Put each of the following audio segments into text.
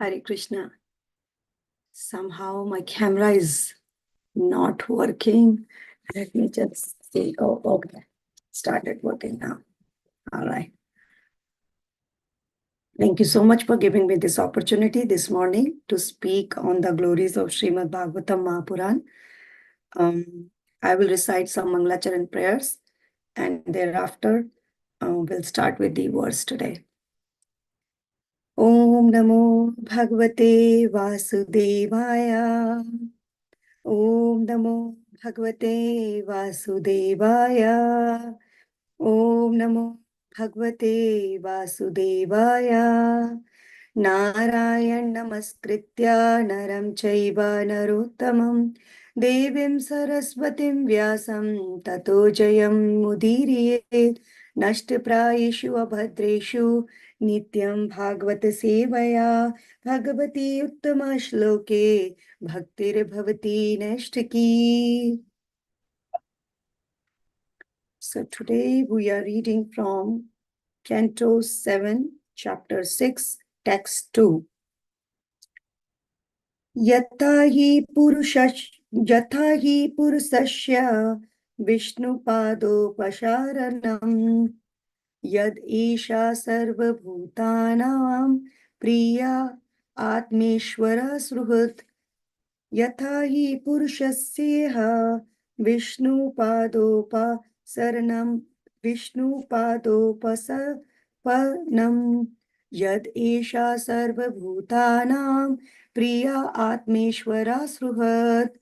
Hare Krishna. Somehow my camera is not working. Let me just see. Oh, okay. Started working now. All right. Thank you so much for giving me this opportunity this morning to speak on the glories of Srimad Bhagvatam Mahapuran. I will recite some Mangalacharan prayers and thereafter we'll start with the verse today. Om Namo Bhagavate Vasudevaya. Om Namo Bhagavate Vasudevaya. Om Namo Bhagavate Vasudevaya. Narayan Namaskritya Naram Chaiva Narottamam Devim Saraswatim Vyasam Tato Jayam Mudiriyet Nashtaprayeshu Abhadreshu Nityam Bhagavata Sevaya Bhagavati Uttama Shloke Bhaktir Bhavati Nashtaki. So today we are reading from Canto 7, Chapter 6, Text 2. Yatha hi purusasya Vishnupado pasharanam Yad isha sarva bhutanam Priya atmeshwara sruhut Yatha hi purushasya Vishnupado saranam Vishnupadopasanam Yad esha sarva bhutanam Priya atmeshwara sruhat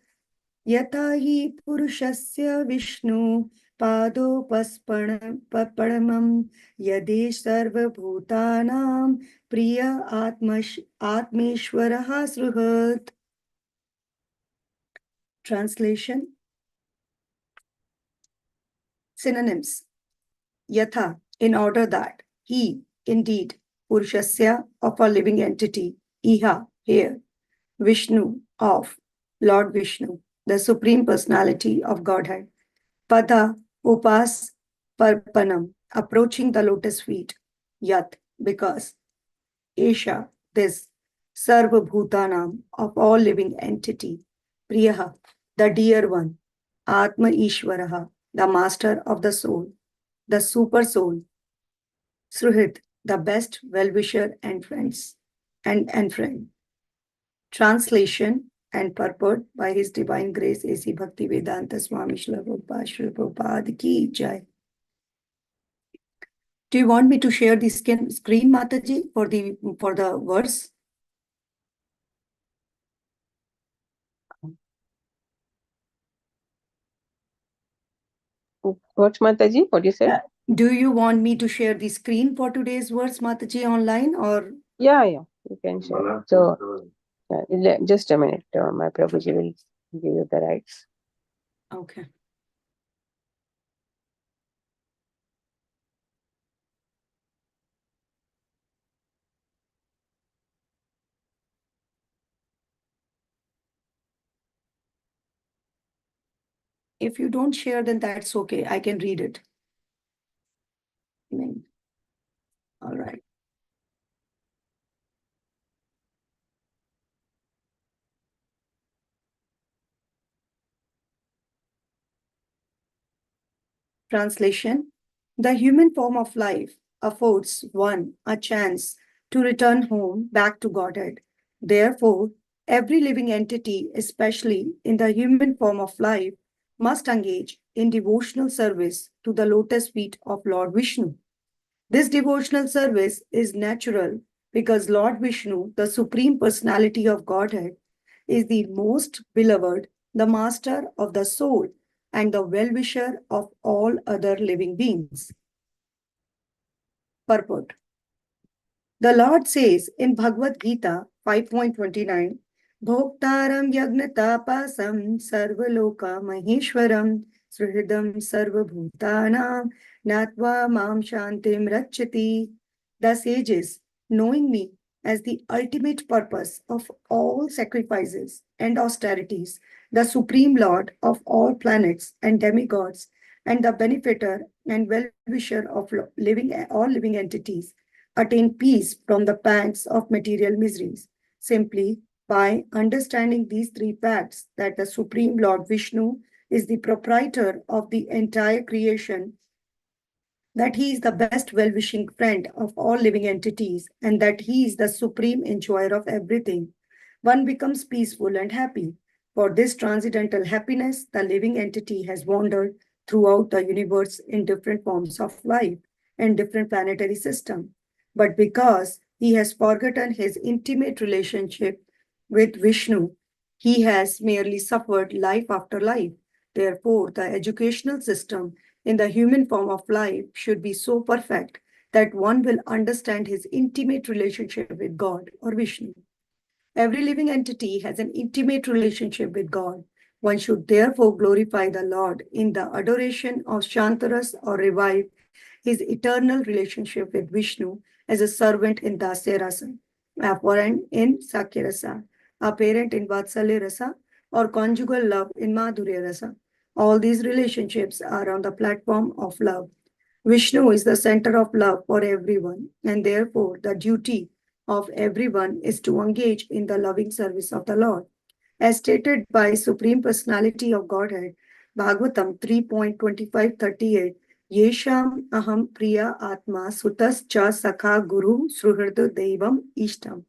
Yatha hi purushasya Vishnu padopaspamam Yade sarva bhutanam Priya atmeshwara sruhat. Translation. Synonyms. Yatha, in order that, he, indeed, Purushasya, of a living entity, Iha, here, Vishnu, of Lord Vishnu, the Supreme Personality of Godhead, Pada, upas, parpanam, approaching the lotus feet, Yat, because, Esha, this, Sarva Bhutanam, of all living entity, Priyaha, the dear one, Atma Ishwaraha, the master of the soul, the super soul, Sruhit, the best well-wisher and friends, and friend. Translation and purport by His Divine Grace A.C. Bhaktivedanta Swami Srila Prabhupada Ki Jai. Do you want me to share the screen, Mataji, for the verse? What, Mataji? What you said? Do you want me to share the screen for today's verse, Mataji, online or? Yeah, you can share. So, just a minute. My Prabhuji will give you the rights. Okay. If you don't share, then that's okay. I can read it. All right. Translation. The human form of life affords one a chance to return home back to Godhead. Therefore, every living entity, especially in the human form of life, must engage in devotional service to the lotus feet of Lord Vishnu. This devotional service is natural because Lord Vishnu, the Supreme Personality of Godhead, is the most beloved, the master of the soul, and the well-wisher of all other living beings. Purport. The Lord says in Bhagavad Gita 5.29, Bhoktaram yagnatapasam sarvaloka maheshwaram sruhridam sarvabhutanam natva mam shantim rachati. The sages, knowing me as the ultimate purpose of all sacrifices and austerities, the Supreme Lord of all planets and demigods, and the benefactor and well-wisher of all living entities, attain peace from the pangs of material miseries. Simply by understanding these three facts, that the Supreme Lord Vishnu is the proprietor of the entire creation, that he is the best well-wishing friend of all living entities, and that he is the supreme enjoyer of everything, one becomes peaceful and happy. For this transcendental happiness, the living entity has wandered throughout the universe in different forms of life and different planetary systems. But because he has forgotten his intimate relationship with Vishnu, he has merely suffered life after life. Therefore, the educational system in the human form of life should be so perfect that one will understand his intimate relationship with God or Vishnu. Every living entity has an intimate relationship with God. One should therefore glorify the Lord in the adoration of Shantaras or revive his eternal relationship with Vishnu as a servant in Dasya Rasa, a parent in Sakya Rasa, a parent in Vatsalya Rasa, or conjugal love in Madhurya Rasa. All these relationships are on the platform of love. Vishnu is the center of love for everyone, and therefore the duty of everyone is to engage in the loving service of the Lord. As stated by Supreme Personality of Godhead, Bhagavatam 3.25-38, Yesham aham priya atma sutas cha sakha guru sruhrdu devam ishtam.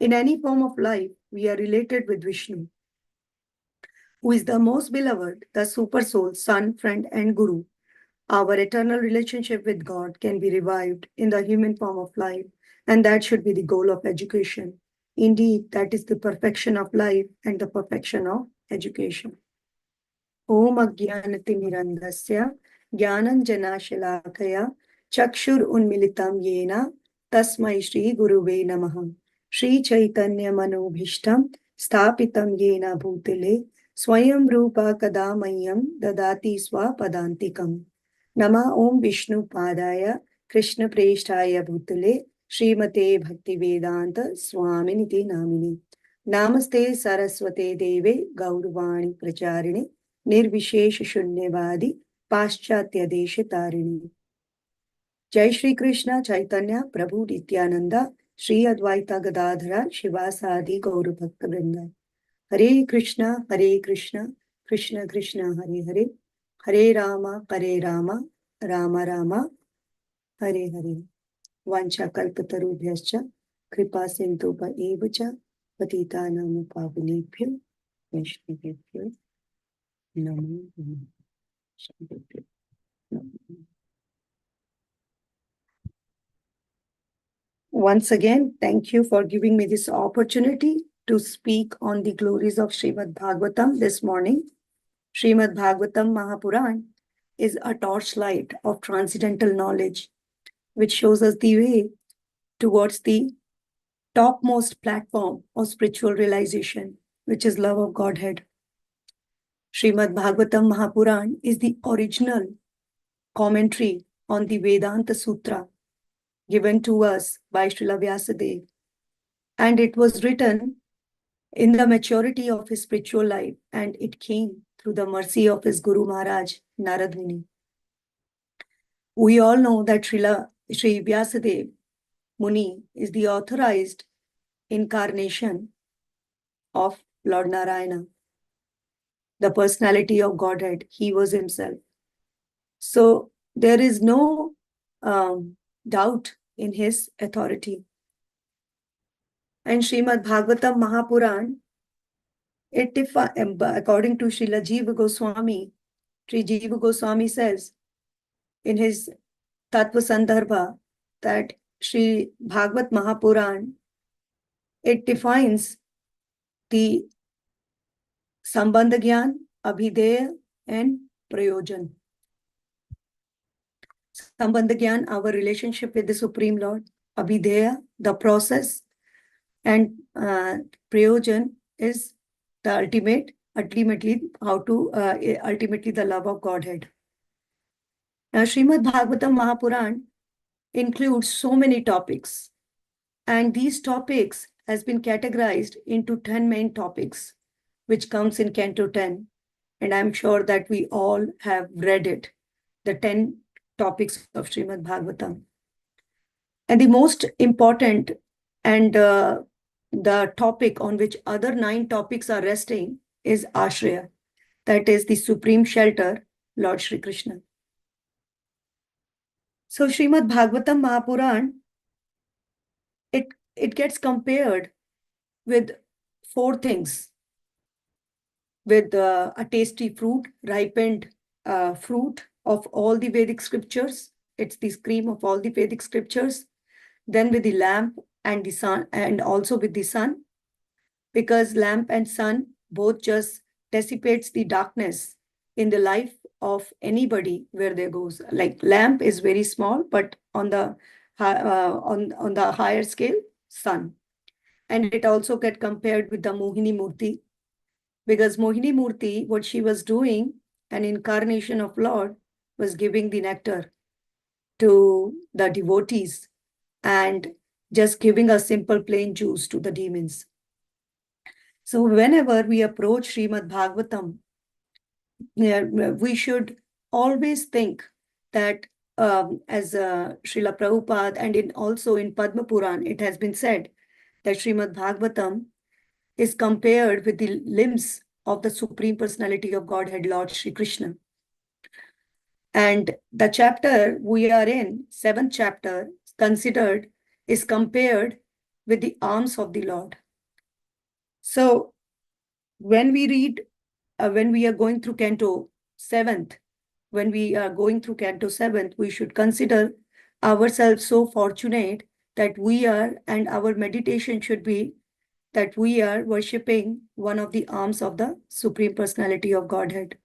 In any form of life, we are related with Vishnu, who is the most beloved, the super soul, son, friend, and guru. Our eternal relationship with God can be revived in the human form of life, and that should be the goal of education. Indeed, that is the perfection of life and the perfection of education. Om Ajnanatimirandasya Jnananjanashalakaya Chakshur Unmilitam Yena Tasmai Shri Guruve Namaha. Shri Chaitanya Manobhishtam Sthapitam Yena Bhutale Swayam Rupa Kadamayam Dadati Swapadantikam. Nama Om Vishnu Padaya Krishna Preshtaya Bhutale Srimate Bhaktivedanta Swaminiti Namini. Namaste Saraswate Deve Gaurvani Pracharine Nirvishesh Shunyavadi Paschatya Desha Tarini. Jai Shri Krishna Chaitanya Prabhu Nityananda Shri Advaita Gadadhara Shivasadi Gauru Bhakta Vrinda. Hare Krishna, Krishna Krishna, Hare Hare, Hare Rama, Rama Rama, Hare Hare. Vancha kalpatarubhyascha, kripa sindhupa evacha, patitanam pavanebhyo, vaishnavebhyo, namo namo. Once again, thank you for giving me this opportunity to speak on the glories of Srimad Bhagavatam this morning. Srimad Bhagavatam Mahapuran is a torchlight of transcendental knowledge, which shows us the way towards the topmost platform of spiritual realization, which is love of Godhead. Srimad Bhagavatam Mahapuran is the original commentary on the Vedanta Sutra given to us by Srila Vyasadeva, and it was written in the maturity of his spiritual life, and it came through the mercy of his Guru Maharaj, Narad Muni. We all know that Sri Vyasadeva Muni is the authorized incarnation of Lord Narayana, the personality of Godhead. He was himself. So there is no doubt in his authority. And Srimad Bhagavatam Mahapuran, according to Srila Jiva Goswami, Sri Jiva Goswami says in his Tattva Sandarbha that Sri Bhagavat Mahapuran, it defines the Sambandha Gyan, Abhideya, and Prayojan. Sambandha Gyan, our relationship with the Supreme Lord. Abhideya, the process. And Prayojan is the ultimately the love of Godhead. Now, Srimad Bhagavatam Mahapuran includes so many topics, and these topics has been categorized into 10 main topics, which comes in Canto 10. And I'm sure that we all have read it, the 10 topics of Srimad Bhagavatam. And the most important and the topic on which other 9 topics are resting is Ashraya, that is the supreme shelter, Lord Shri Krishna. So Srimad Bhagvatam Mahapuran, it gets compared with 4 things, with a tasty fruit, ripened fruit of all the Vedic scriptures. It's the cream of all the Vedic scriptures. Then with the lamp and the sun, and also with the sun, because lamp and sun both just dissipates the darkness in the life of anybody where they goes. Like lamp is very small, but on the on the higher scale, sun. And it also get compared with the Mohini Murti, because Mohini Murti, what she was doing, an incarnation of Lord, was giving the nectar to the devotees and just giving a simple plain juice to the demons. So whenever we approach Srimad Bhagavatam, we should always think that as Srila Prabhupada and also in Padma Puran, it has been said that Srimad Bhagavatam is compared with the limbs of the Supreme Personality of Godhead, Lord Shri Krishna. And the chapter we are in, 7th chapter, considered, is compared with the arms of the Lord. So when we read, when we are going through Canto 7th, we should consider ourselves so fortunate that we are, and our meditation should be that we are worshipping one of the arms of the Supreme Personality of Godhead.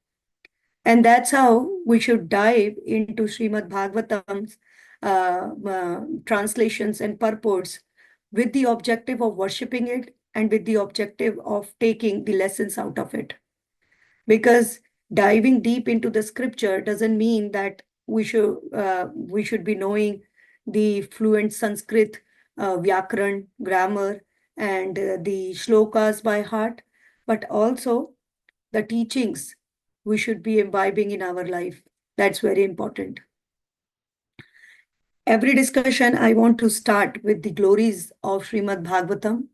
And that's how we should dive into Srimad Bhagavatam's translations and purports, with the objective of worshipping it and with the objective of taking the lessons out of it. Because diving deep into the scripture doesn't mean that we should be knowing the fluent Sanskrit, Vyakaran, grammar, and the shlokas by heart, but also the teachings we should be imbibing in our life. That's very important. Every discussion, I want to start with the glories of Srimad Bhagavatam,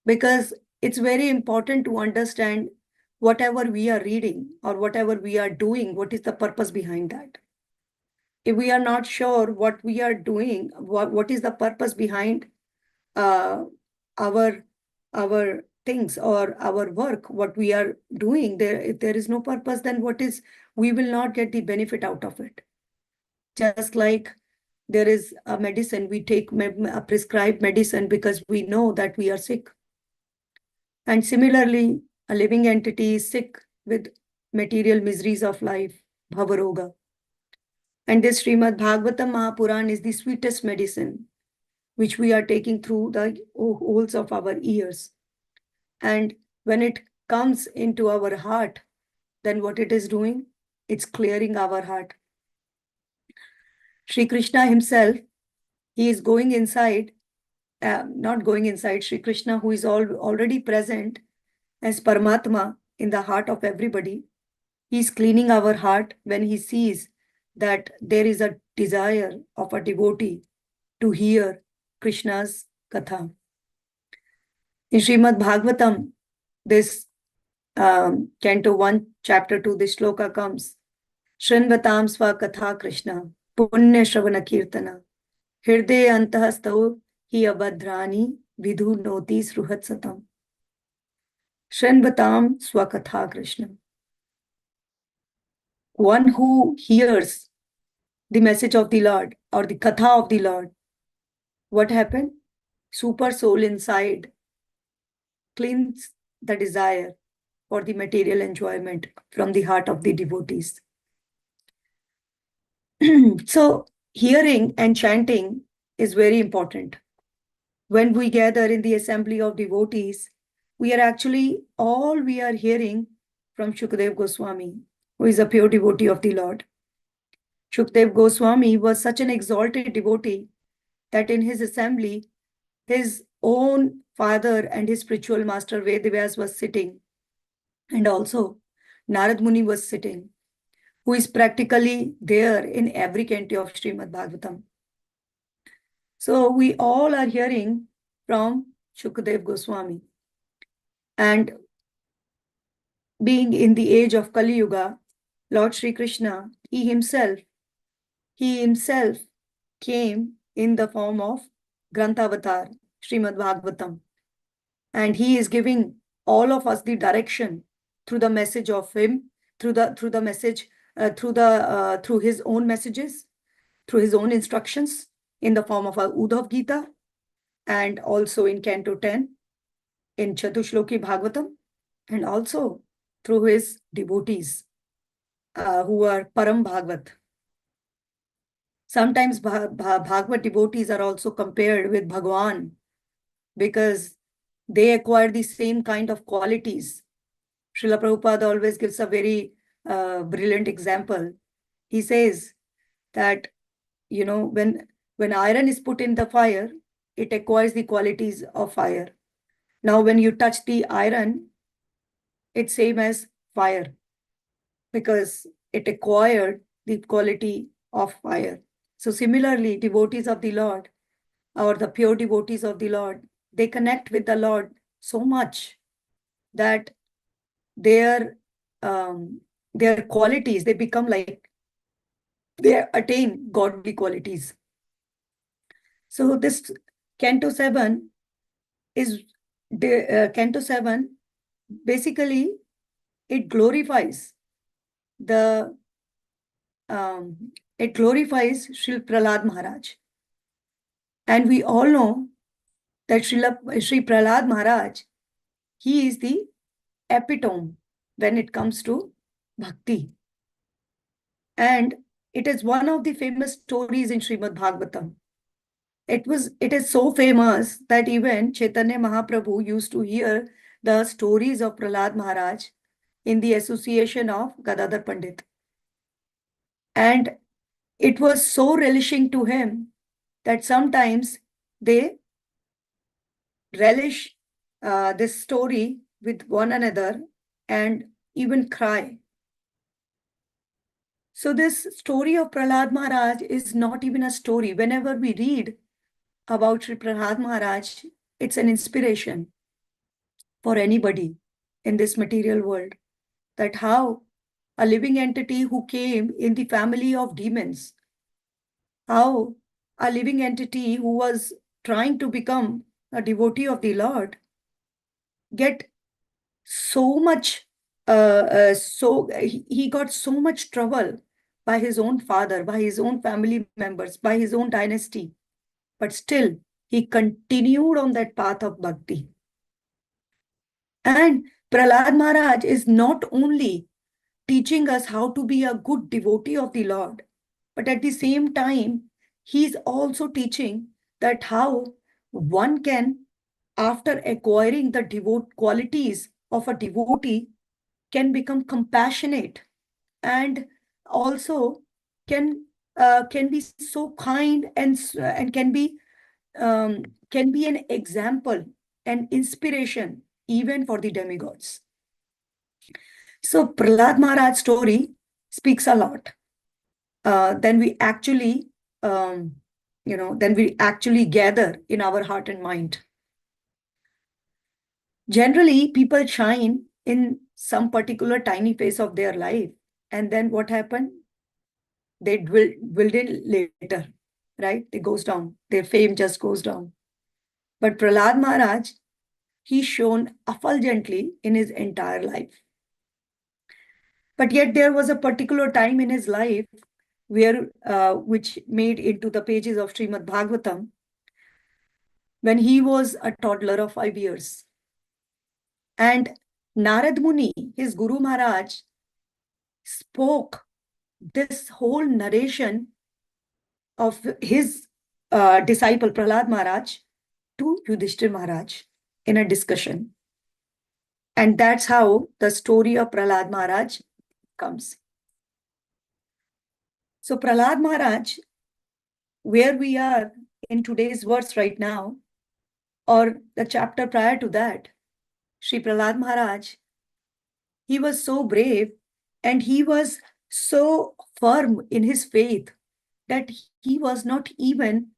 because it's very important to understand whatever we are reading or whatever we are doing, what is the purpose behind that. If we are not sure what we are doing, what is the purpose behind our things or our work, what we are doing, if there is no purpose, then we will not get the benefit out of it. Just like there is a medicine, we take a prescribed medicine because we know that we are sick. And similarly, a living entity is sick with material miseries of life, Bhavaroga. And this Srimad Bhagavatam Mahapuran is the sweetest medicine, which we are taking through the holes of our ears. And when it comes into our heart, then what it is doing? It's clearing our heart. Shri Krishna himself, he is going inside, not going inside, Shri Krishna, who is already present as Paramatma in the heart of everybody. He's cleaning our heart when he sees that there is a desire of a devotee to hear Krishna's katha. In Srimad Bhagavatam, this Canto 1, Chapter 2, this shloka comes. Shrinvatam sva katha Krishna, punya shravana kirtana, hirde antahastau hi abhadrani vidhu noti sruhat satam. Shrinvatam sva katha Krishna. One who hears the message of the Lord or the katha of the Lord, what happened? Super soul inside cleans the desire for the material enjoyment from the heart of the devotees. So hearing and chanting is very important. When we gather in the assembly of devotees, we are hearing from Shukdev Goswami, who is a pure devotee of the Lord. Shukdev Goswami was such an exalted devotee that in his assembly, his own father and his spiritual master Vedavyas was sitting, and also Narad Muni was sitting, who is practically there in every canto of Srimad Bhagavatam. So we all are hearing from Shukadev Goswami. And being in the age of Kali Yuga, Lord Sri Krishna, he himself came in the form of Grantavatar, Srimad Bhagvatam. And he is giving all of us the direction through the message of him, through his own messages, through his own instructions in the form of Uddhav Gita, and also in Canto 10, in Chatushloki Bhagavatam, and also through his devotees who are Param Bhagavat. Sometimes Bhagavad devotees are also compared with Bhagwan because they acquire the same kind of qualities. Srila Prabhupada always gives a very brilliant example. He says that, when iron is put in the fire, it acquires the qualities of fire. Now, when you touch the iron, it's same as fire because it acquired the quality of fire. So similarly, devotees of the Lord, or the pure devotees of the Lord, they connect with the Lord so much that their qualities, they become like, they attain godly qualities. So this Canto 7 is, Canto 7, basically, it glorifies Sri Prahlad Maharaj. And we all know that Sri Prahlad Maharaj, he is the epitome when it comes to bhakti. And it is one of the famous stories in Srimad Bhagavatam. It is so famous that even Chaitanya Mahaprabhu used to hear the stories of Prahlad Maharaj in the association of Gadadhar Pandit. And it was so relishing to him that sometimes they relish this story with one another and even cry. So this story of Prahlad Maharaj is not even a story. Whenever we read about Sri Prahlad Maharaj, it's an inspiration for anybody in this material world, that how a living entity who came in the family of demons, how a living entity who was trying to become a devotee of the Lord get so much, he got so much trouble by his own father, by his own family members, by his own dynasty. But still, he continued on that path of bhakti. And Prahlad Maharaj is not only teaching us how to be a good devotee of the Lord, but at the same time, he's also teaching that how one can, after acquiring the qualities of a devotee, can become compassionate and also can be so kind and can be an example and inspiration even for the demigods. So Prahlad Maharaj story speaks a lot. Then we actually gather in our heart and mind. Generally, people shine in some particular tiny phase of their life, and then what happened? They dwindle later, right? It goes down. Their fame just goes down. But Prahlad Maharaj, he shone effulgently in his entire life. But yet there was a particular time in his life where, which made into the pages of Srimad Bhagavatam, when he was a toddler of 5 years. And Narad Muni, his Guru Maharaj, spoke this whole narration of his disciple Prahlad Maharaj to Yudhishthir Maharaj in a discussion. And that's how the story of Prahlad Maharaj comes. So Prahlad Maharaj, where we are in today's verse right now, or the chapter prior to that, Sri Prahlad Maharaj, he was so brave and he was so firm in his faith that he was not even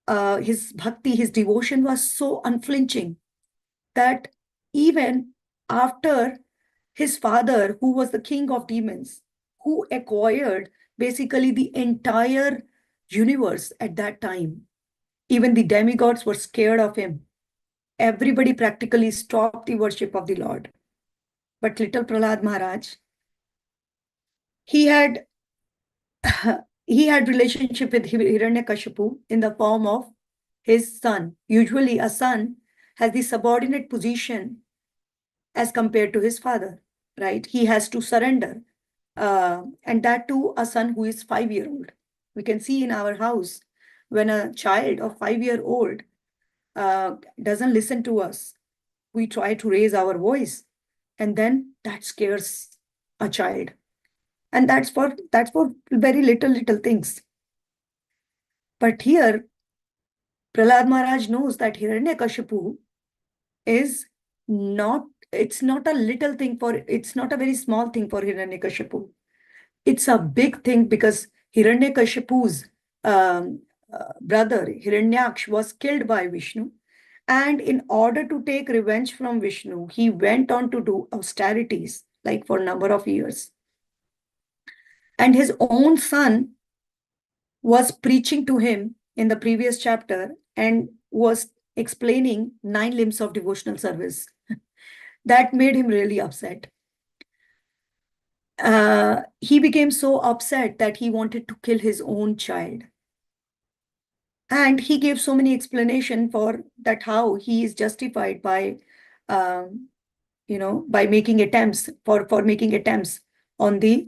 his bhakti, his devotion was so unflinching that even after his father, who was the king of demons, who acquired basically the entire universe at that time, even the demigods were scared of him. Everybody practically stopped the worship of the Lord. But little Prahlad Maharaj, he had he had relationship with Hiranyakashipu in the form of his son. Usually a son has the subordinate position as compared to his father, right? He has to surrender. And that too, a son who is 5-year-old. We can see in our house when a child of 5-year-old doesn't listen to us, we try to raise our voice, and then that scares a child. And that's for very little things. But here, Prahlad Maharaj knows that Hiranyakashipu is not, it's not a little thing for, it's not a very small thing for Hiranyakashipu. It's a big thing because Hiranyakashipu's brother Hiranyaksh was killed by Vishnu. And in order to take revenge from Vishnu, he went on to do austerities like for a number of years. And his own son was preaching to him in the previous chapter and was explaining 9 limbs of devotional service. That made him really upset. He became so upset that he wanted to kill his own child. And he gave so many explanations for that, how he is justified by, by making attempts on the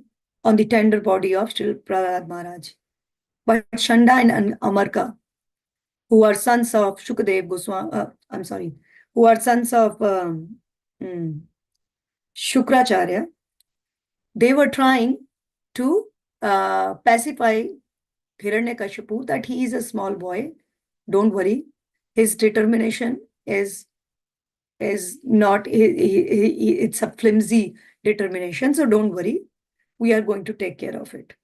tender body of Sri Prahlad Maharaj. But Shanda and Amarka, who are sons of Shukadev Goswami, who are sons of Shukracharya, they were trying to pacify Hiranyakashipu that he is a small boy. Don't worry, his determination is not, it's a flimsy determination. So don't worry, we are going to take care of it.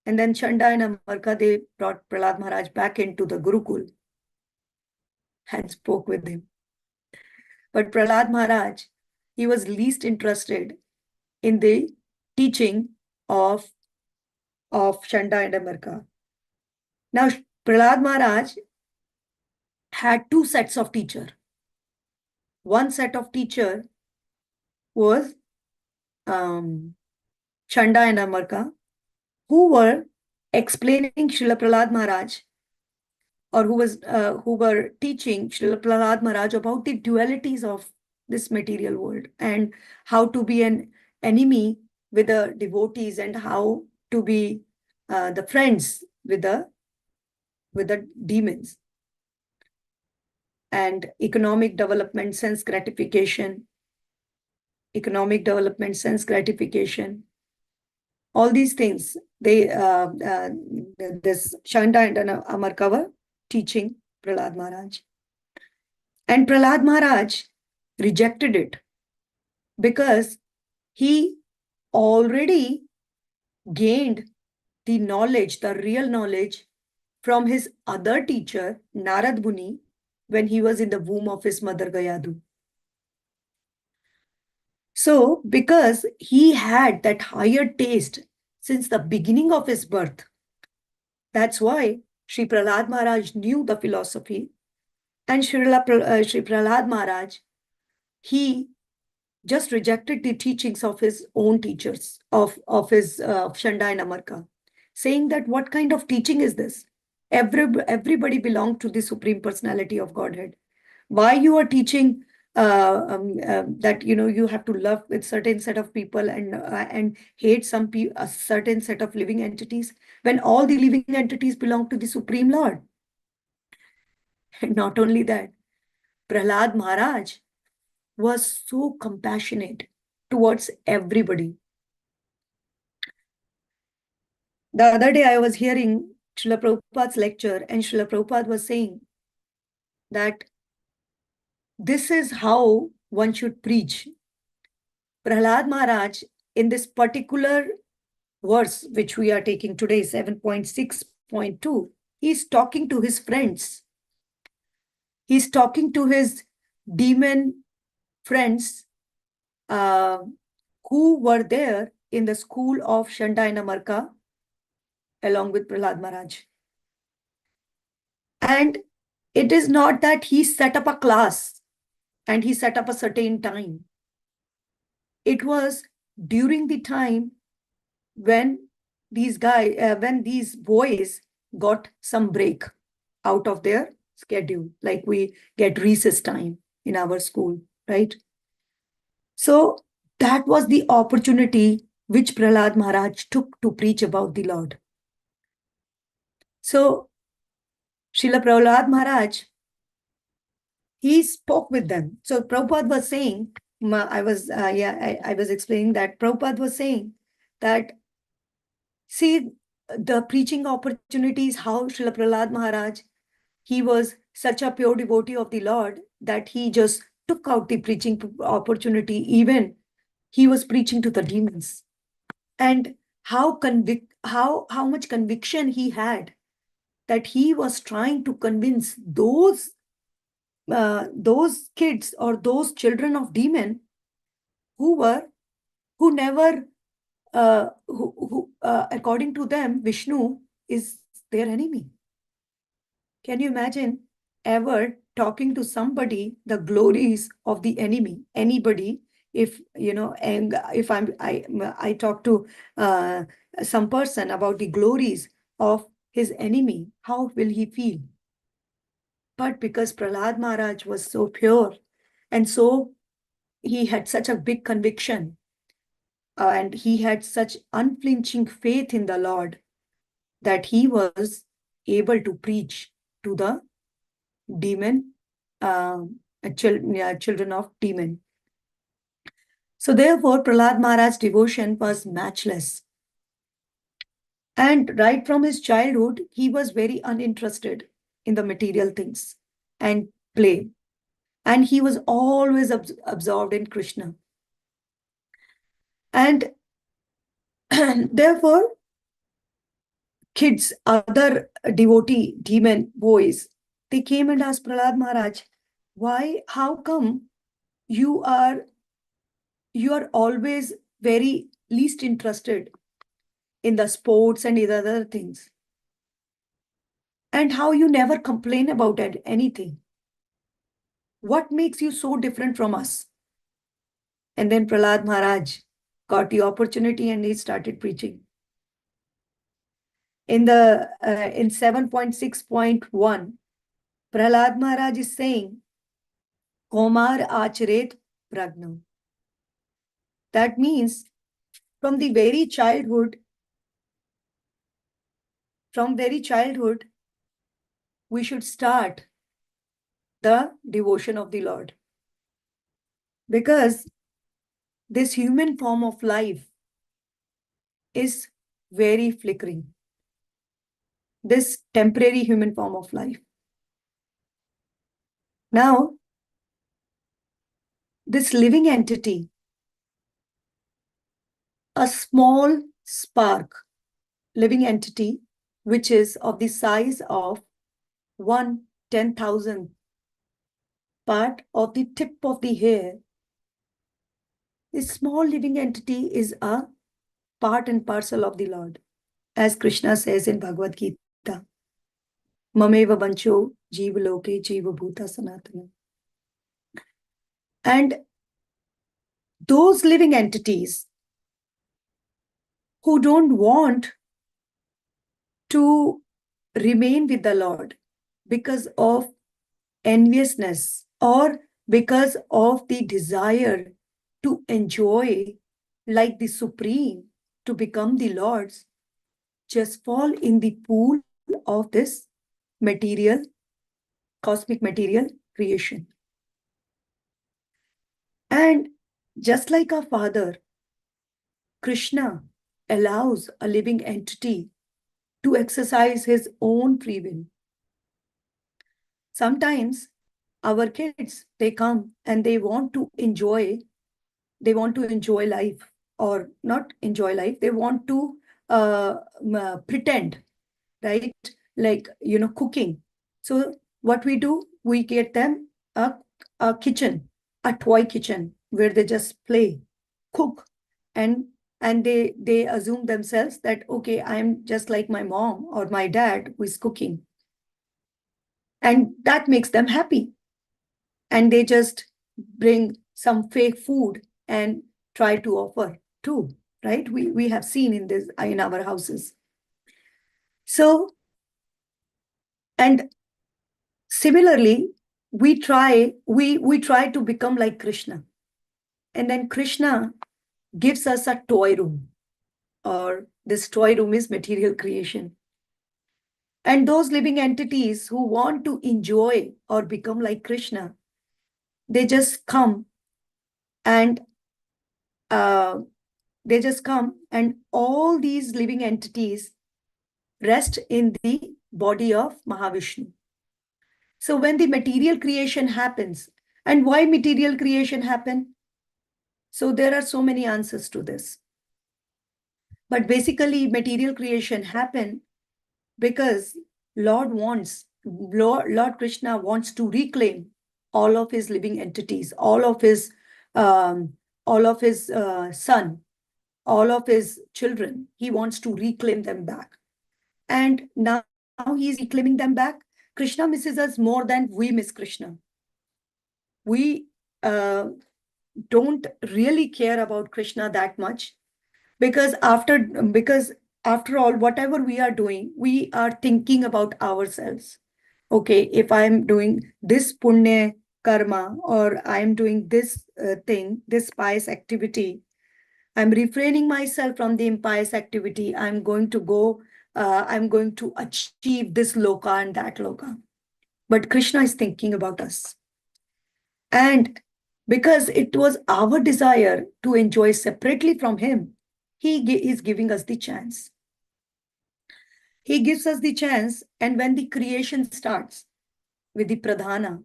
And then Chanda and Amarka, they brought Prahlad Maharaj back into the Gurukul and spoke with him. But Prahlad Maharaj, he was least interested in the teaching of Chanda and Amarka. Now, Prahlad Maharaj had 2 sets of teacher. One set of teacher was Chanda and Amarka, who were explaining Srila Prahlad Maharaj, or who were teaching Srila Prahlad Maharaj about the dualities of this material world and how to be an enemy with the devotees and how to be the friends with the demons. And economic development, sense gratification, all these things, they this Chanda and Amarka were teaching Prahlad Maharaj. And Prahlad Maharaj rejected it because he already gained the knowledge, the real knowledge, from his other teacher, Narad Muni, when he was in the womb of his mother Gayadu. So, because he had that higher taste since the beginning of his birth, that's why Sri Prahlad Maharaj knew the philosophy. And Sri Prahlad Maharaj, he just rejected the teachings of his own teachers, of his Chanda and Amarka, saying that what kind of teaching is this? Everybody belonged to the Supreme Personality of Godhead. Why you are teaching that you have to love a certain set of people and hate a certain set of living entities, when all the living entities belong to the Supreme Lord? And not only that, Prahlad Maharaj was so compassionate towards everybody. The other day I was hearing Srila Prabhupada's lecture, and Srila Prabhupada was saying that this is how one should preach. Prahlad Maharaj, in this particular verse, which we are taking today, 7.6.2, he's talking to his friends. He's talking to his demon friends who were there in the school of Shandayanamarka along with Prahlad Maharaj. And it is not that he set up a class and he set up a certain time. It was during the time when when these boys got some break out of their schedule, like we get recess time in our school, right? So that was the opportunity which Prahlad Maharaj took to preach about the Lord. So Srila Prahlad Maharaj, he spoke with them. So Prabhupada was saying, I was explaining that Prabhupada was saying that, see, the preaching opportunities, how Srila Prahlad Maharaj, he was such a pure devotee of the Lord that he just took out the preaching opportunity. Even he was preaching to the demons. And how much conviction he had that he was trying to convince those kids or those children of demon who never according to them, Vishnu is their enemy. Can you imagine ever talking to somebody the glories of the enemy? Anybody, if you know, and if I talk to some person about the glories of his enemy, how will he feel? But because Prahlad Maharaj was so pure and so he had such a big conviction and he had such unflinching faith in the Lord that he was able to preach to the demon, children of demon. So therefore, Prahlad Maharaj's devotion was matchless. And right from his childhood, he was very uninterested in the material things and play. And he was always absorbed in Krishna. And therefore, kids, other devotee demon boys, they came and asked Prahlad Maharaj, how come you are always very least interested in the sports and in other things? And how you never complain about anything? What makes you so different from us? And then Prahlad Maharaj got the opportunity and he started preaching. In 7.6.1, Prahlad Maharaj is saying, Komar Acharet Pragnam. That means from very childhood, we should start the devotion of the Lord. Because this human form of life is very flickering. This temporary human form of life. Now, this living entity, a small spark, living entity, which is of the size of 1/10,000th part of the tip of the hair. This small living entity is a part and parcel of the Lord. As Krishna says in Bhagavad Gita, Mameva Bancho Jiva Loke Jiva Bhuta Sanatana. And those living entities who don't want to remain with the Lord because of enviousness or because of the desire to enjoy like the Supreme, to become the Lord's, just fall in the pool of this material, cosmic material creation. And just like our Father, Krishna allows a living entity to exercise his own free will. Sometimes our kids, they come and they want to enjoy life, or not enjoy life, they want to pretend, right? like, cooking. So what we do, we get them a kitchen, a toy kitchen, where they just play, cook, and they assume themselves that, okay, I'm just like my mom or my dad who is cooking. And that makes them happy. And they just bring some fake food and try to offer too, right? We have seen in our houses. So, and similarly, we try to become like Krishna. And then Krishna gives us a toy room, or this toy room is material creation. And those living entities who want to enjoy or become like Krishna, they just come and uh, all these living entities rest in the body of Mahavishnu. So when the material creation happens, and why material creation happen? So there are so many answers to this. But basically, material creation happen because Lord Krishna wants to reclaim all of his living entities, um, all of his son, all of his children. He wants to reclaim them back. And now he's reclaiming them back. Krishna misses us more than we miss Krishna. We don't really care about Krishna that much, because after all, whatever we are doing, we are thinking about ourselves. Okay, if I'm doing this punya karma, or I'm doing this thing, this pious activity, I'm refraining myself from the impious activity, I'm going to achieve this loka and that loka. But Krishna is thinking about us. And because it was our desire to enjoy separately from him, he is giving us the chance. He gives us the chance, and when the creation starts with the pradhana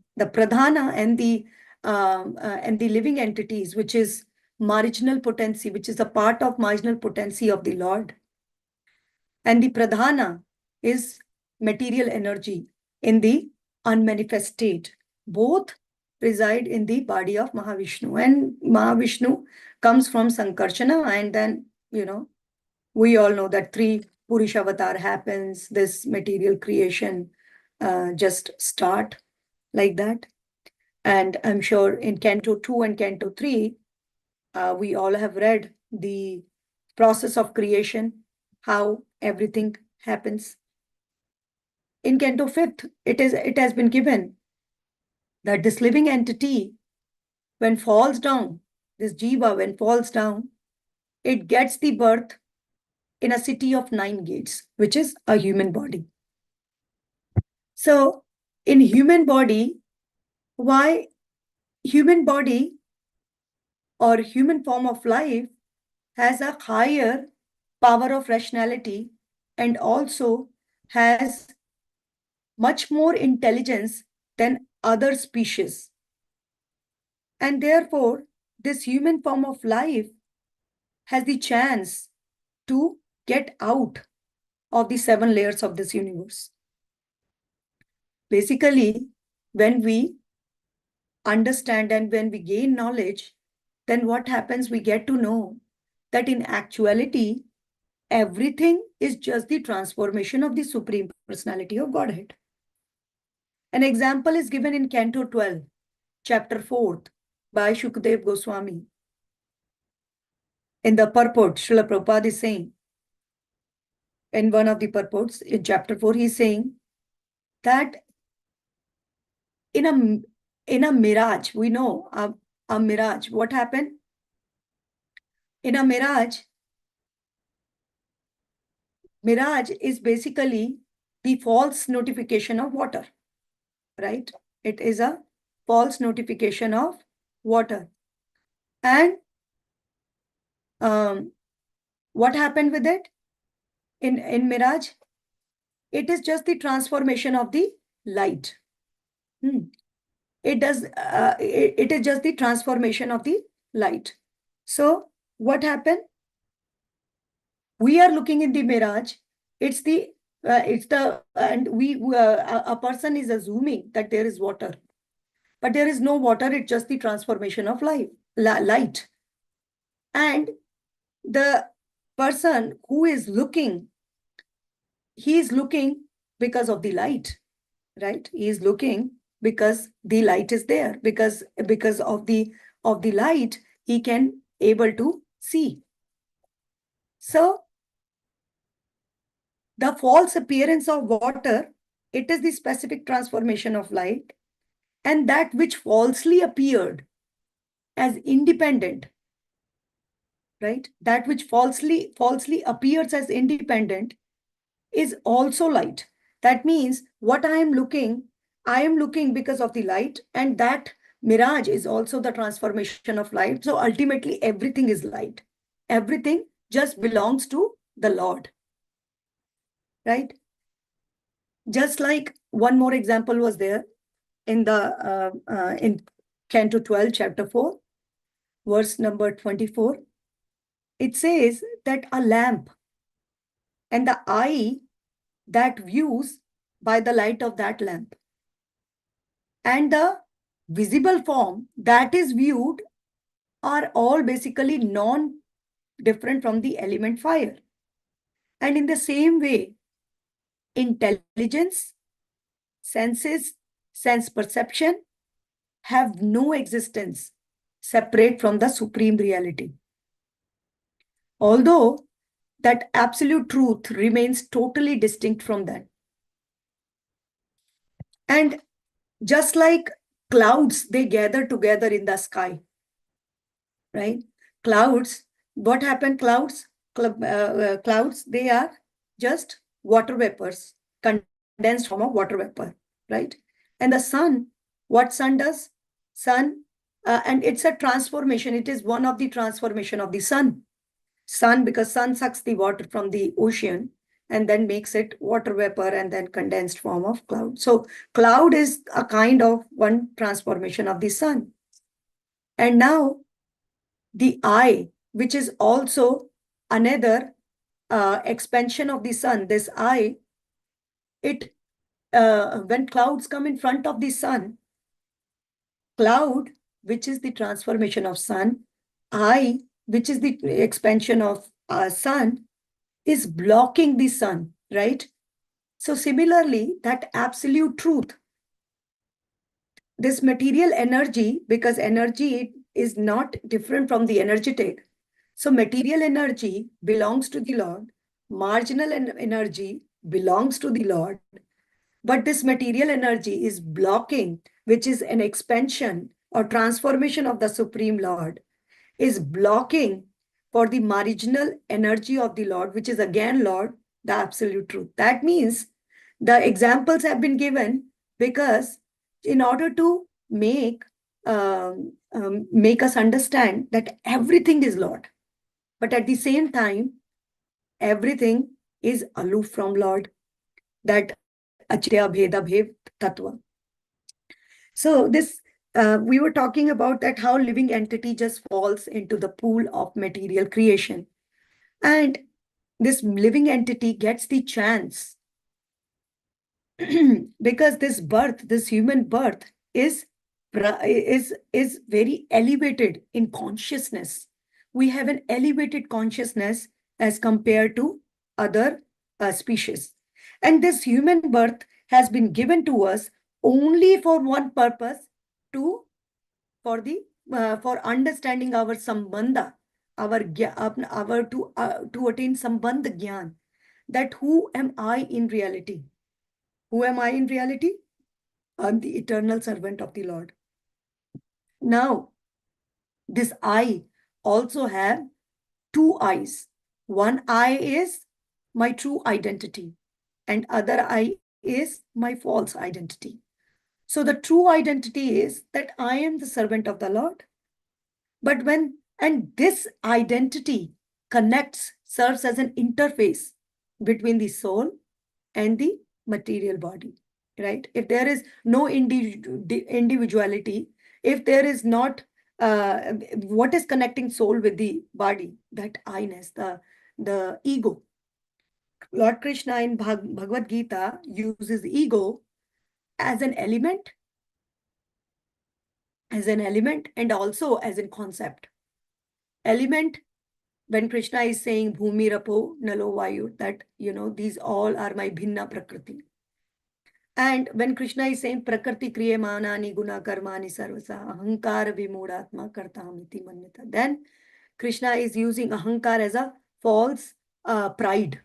and the living entities, which is marginal potency, which is a part of marginal potency of the Lord, and the pradhana is material energy in the unmanifest state. Both reside in the body of Mahavishnu, and Mahavishnu comes from Sankarshana, and then we all know that 3 Purish avatar happens, this material creation just start like that. And I'm sure in Canto 2 and Canto 3, we all have read the process of creation, how everything happens. In Canto 5th, it has been given that this living entity, when falls down, this jiva, when falls down, it gets the birth in a city of 9 gates, which is a human body. So in human body, why human body or human form of life has a higher power of rationality, and also has much more intelligence than other species. And therefore, this human form of life has the chance to get out of the 7 layers of this universe. Basically, when we understand and when we gain knowledge, then what happens? We get to know that in actuality, everything is just the transformation of the Supreme Personality of Godhead. An example is given in Canto 12, Chapter 4, by Shukdev Goswami. In the purport, Srila Prabhupada is saying, in one of the purports, in Chapter 4, he is saying that in a mirage, we know a mirage, what happened? In a mirage is basically the false notification of water, right? It is a false notification of water. And what happened with it? In mirage, it is just the transformation of the light. It is just the transformation of the light. So what happened? We are looking in the mirage. It's the a person is assuming that there is water, but there is no water. It's just the transformation of light. And the person who is looking, he is looking because of the light, right? He is looking because the light is there, because of the light he can able to see. So the false appearance of water, it is the specific transformation of light, and that which falsely appeared as independent, right? That which falsely appears as independent is also light. That means what I am looking because of the light, and that mirage is also the transformation of light. So ultimately, everything is light. Everything just belongs to the Lord, right? Just like one more example was there in in Canto 12, chapter 4, verse number 24. It says that a lamp and the eye that views by the light of that lamp, and the visible form that is viewed, are all basically non-different from the element fire. And in the same way, intelligence, senses, sense perception have no existence separate from the supreme reality. Although that absolute truth remains totally distinct from that. And just like clouds, they gather together in the sky, right? Clouds, what happened? Clouds, they are just water vapors, condensed form of water vapor, right? And the sun, what sun does? Sun, and it's a transformation. It is one of the transformation of the sun. Sun, because sun sucks the water from the ocean and then makes it water vapor and then condensed form of cloud. So cloud is a kind of one transformation of the sun. And now the eye, which is also another expansion of the sun, this eye, it when clouds come in front of the sun, cloud, which is the transformation of sun, eye, which is the expansion of sun, is blocking the sun, right? So similarly, that absolute truth, this material energy, because energy is not different from the energetic. So material energy belongs to the Lord, marginal energy belongs to the Lord, but this material energy is blocking, which is an expansion or transformation of the Supreme Lord, is blocking for the marginal energy of the Lord, which is again Lord, the absolute truth. That means the examples have been given because in order to make us understand that everything is Lord, but at the same time, everything is aloof from Lord, that achitya bheda bhev tattva. So this, we were talking about that how living entity just falls into the pool of material creation. And this living entity gets the chance because this human birth is very elevated in consciousness. We have an elevated consciousness as compared to other species. And this human birth has been given to us only for one purpose, for understanding our sambandha, to attain sambandha gyan, that who am I in reality? Who am I in reality? I'm the eternal servant of the Lord. Now, this I also have two eyes. One eye is my true identity, and other eye is my false identity. So the true identity is that I am the servant of the Lord. But and this identity serves as an interface between the soul and the material body, right? If there is no individuality, if there is not, what is connecting soul with the body? That I-ness, the ego. Lord Krishna in Bhagavad Gita uses ego as an element, and also as a concept. Element, when Krishna is saying Bhumi Rapo Nalo Vayu, that, these all are my Bhinna Prakriti. And when Krishna is saying Prakriti Kriyamanani Guna Karmani Sarvasa Ahankara Vimudatma Kartamiti Manyata, then Krishna is using Ahankar as a false pride.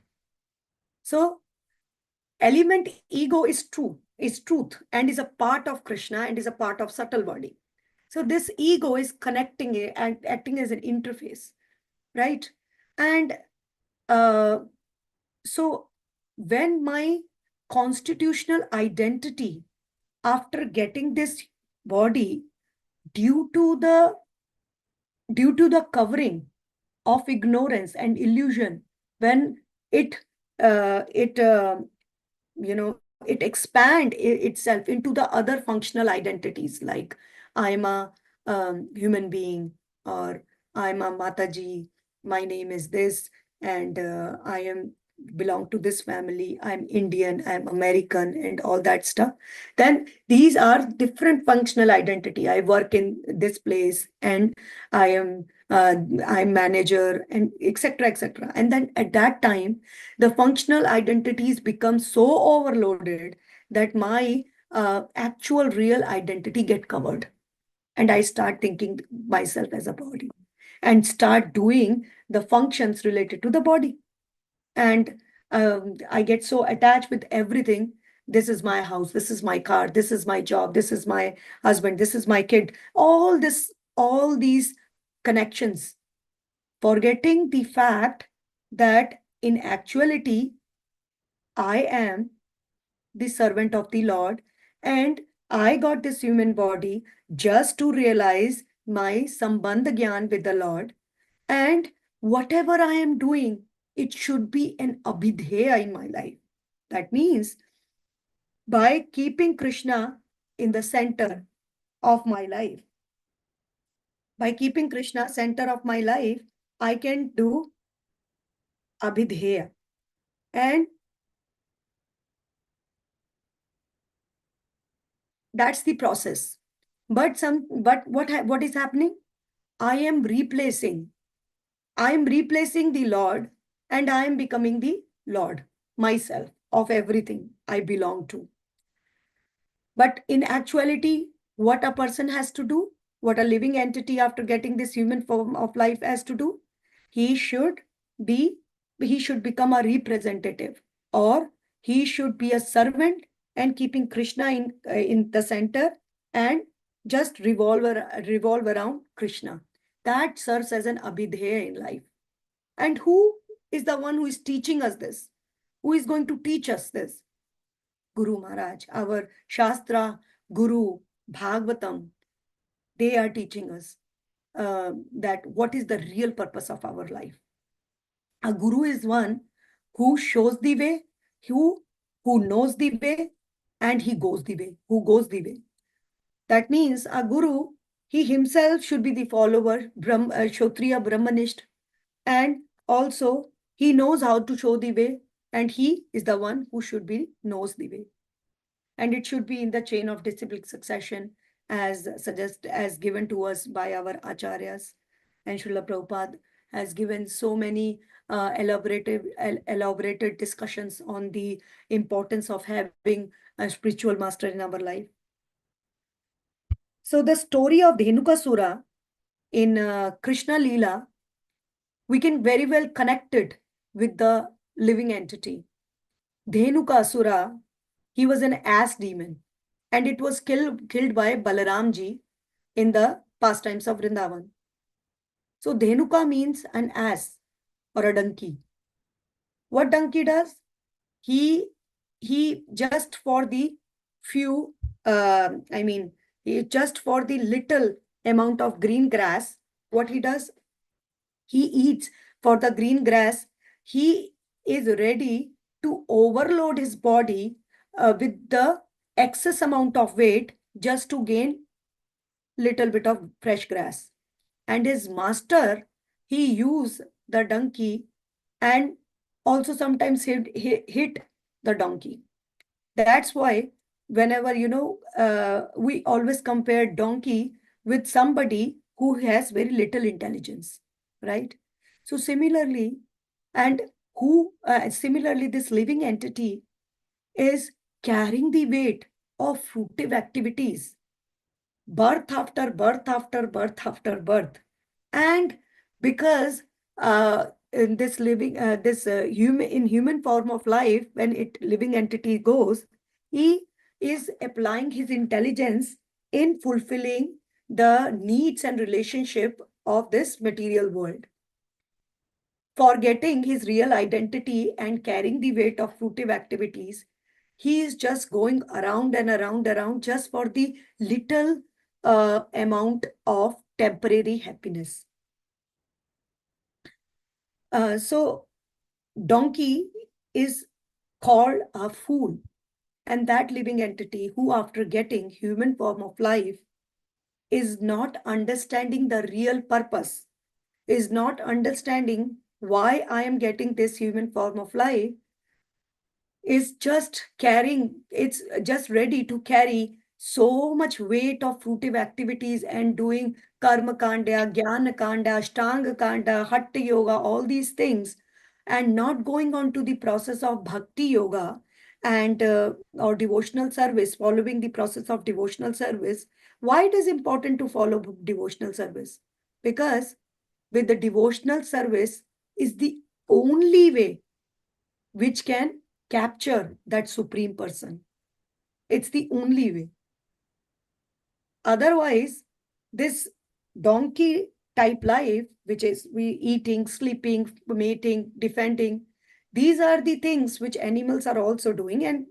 So element ego is truth, and is a part of Krishna and is a part of subtle body. So this ego is connecting it and acting as an interface, right? And so when my constitutional identity, after getting this body, due to the covering of ignorance and illusion, when it it expand itself into the other functional identities, like I'm a human being, or I'm a Mataji, my name is this, and I am belong to this family, I'm Indian, I'm American, and all that stuff. Then these are different functional identity. I work in this place, and I am I'm manager, and etc., etc. And then at that time, the functional identities become so overloaded that my actual real identity get covered, and I start thinking myself as a body, and start doing the functions related to the body. And I get so attached with everything. This is my house, this is my car, this is my job, this is my husband, this is my kid, all these connections, forgetting the fact that in actuality I am the servant of the Lord, and I got this human body just to realize my sambandh gyan with the Lord. And whatever I am doing, it should be an abhidheya in my life. That means by keeping Krishna in the center of my life, I can do abhidheya. And that's the process. But what is happening? I am replacing the Lord, and I am becoming the Lord myself of everything I belong to. But in actuality, what a person has to do, what a living entity after getting this human form of life has to do, he should become a representative, or he should be a servant, and keeping Krishna in the center, and just revolve around Krishna. That serves as an abhidheya in life. And who is the one who is teaching us this? Who is going to teach us this? Guru Maharaj, our Shastra, Guru, Bhagvatam, they are teaching us that what is the real purpose of our life. A Guru is one who shows the way, who knows the way, and who goes the way. That means a Guru, he himself should be the follower, Kshatriya, Brahmanist, and also he knows how to show the way, and he is the one who should be knows the way. And it should be in the chain of disciplic succession, as given to us by our acharyas. And Srila Prabhupada has given so many elaborated discussions on the importance of having a spiritual master in our life. So the story of Dhenukasura in Krishna Leela, we can very well connect it with the living entity. Dhenukasura, he was an ass demon, and it was killed by Balaramji in the pastimes of Vrindavan. So Dhenuka means an ass or a donkey. What donkey does? He just for the few, just for the little amount of green grass, what he does? He eats for the green grass. He is ready to overload his body with the excess amount of weight just to gain little bit of fresh grass. And his master, he used the donkey and also sometimes hit the donkey. That's why whenever, we always compare donkey with somebody who has very little intelligence, right? So similarly, and similarly, this living entity is carrying the weight of fruitive activities, birth after birth after birth after birth. And because in this living this human form of life, when it living entity goes, he is applying his intelligence in fulfilling the needs and relationship of this material world, forgetting his real identity and carrying the weight of fruitive activities. He is just going around and around just for the little amount of temporary happiness. So donkey is called a fool, and that living entity who, after getting human form of life, is not understanding the real purpose, is not understanding why I am getting this human form of life, is just carrying, it's just ready to carry so much weight of fruitive activities and doing karma kanda, jnana kanda, ashtanga kanda, hatha yoga, all these things, and not going on to the process of bhakti yoga and or devotional service, following the process of devotional service. Why it is important to follow devotional service? Because with the devotional service is the only way which can capture that supreme person. It's the only way. Otherwise, this donkey type life, which is we eating, sleeping, mating, defending, these are the things which animals are also doing, and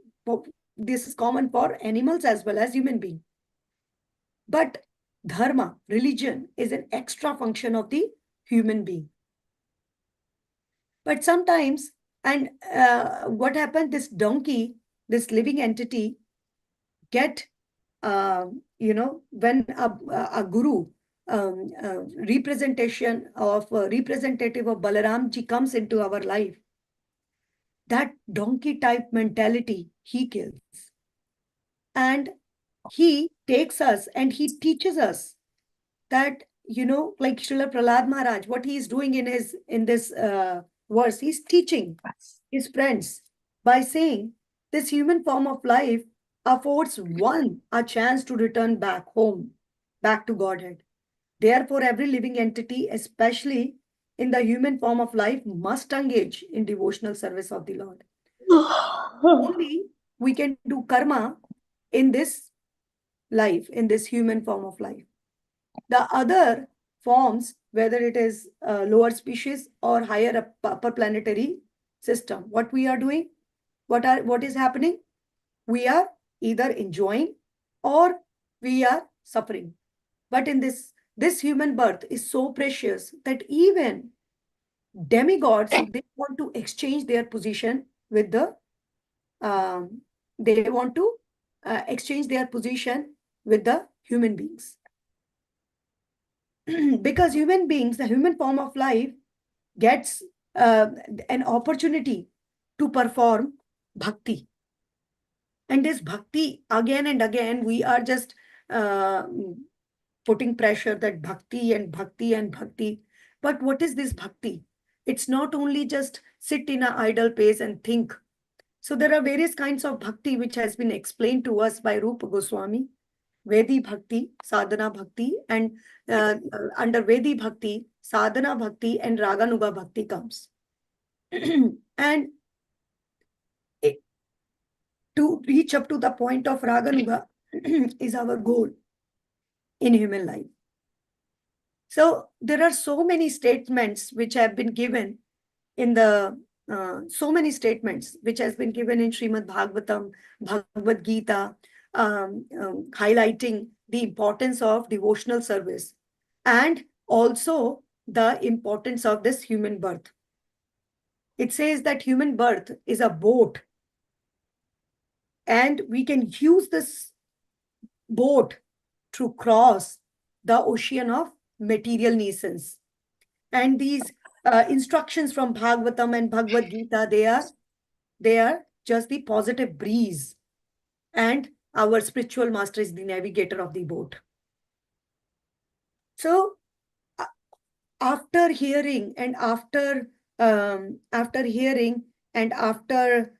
this is common for animals as well as human beings. But dharma, religion, is an extra function of the human being. But sometimes, and what happened, this donkey, this living entity, get, when a guru, representative of Balaram ji comes into our life, that donkey type mentality he kills. And he takes us and he teaches us that, like Srila Prahlad Maharaj, what he is doing in this verse, he's teaching his friends by saying this human form of life affords one a chance to return back home, back to Godhead. Therefore, every living entity, especially in the human form of life, must engage in devotional service of the Lord. Only we can do karma in this life, in this human form of life. The other forms, whether it is lower species or higher upper planetary system, what we are doing, what is happening? We are either enjoying or we are suffering. But in this human birth is so precious that even demigods, they want to exchange their position with the they want to exchange their position with the human beings. Because human beings, the human form of life, gets an opportunity to perform bhakti. And this bhakti, again and again, we are just uh, putting pressure that bhakti and bhakti and bhakti. But what is this bhakti? It's not only just sit in an idle place and think. So there are various kinds of bhakti which has been explained to us by Rupa Goswami. Vedi Bhakti, Sadhana Bhakti, and under Vedi Bhakti, Sadhana Bhakti and Raganuga Bhakti comes. And to reach up to the point of Raganuga is our goal in human life. So there are so many statements which have been given in the so many statements which has been given in Srimad Bhagvatam, Bhagavad Gita, highlighting the importance of devotional service and also the importance of this human birth. It says that human birth is a boat, and we can use this boat to cross the ocean of material nuisance. And these instructions from Bhagavatam and Bhagavad Gita, they are just the positive breeze. And our spiritual master is the navigator of the boat. So after hearing and after hearing and after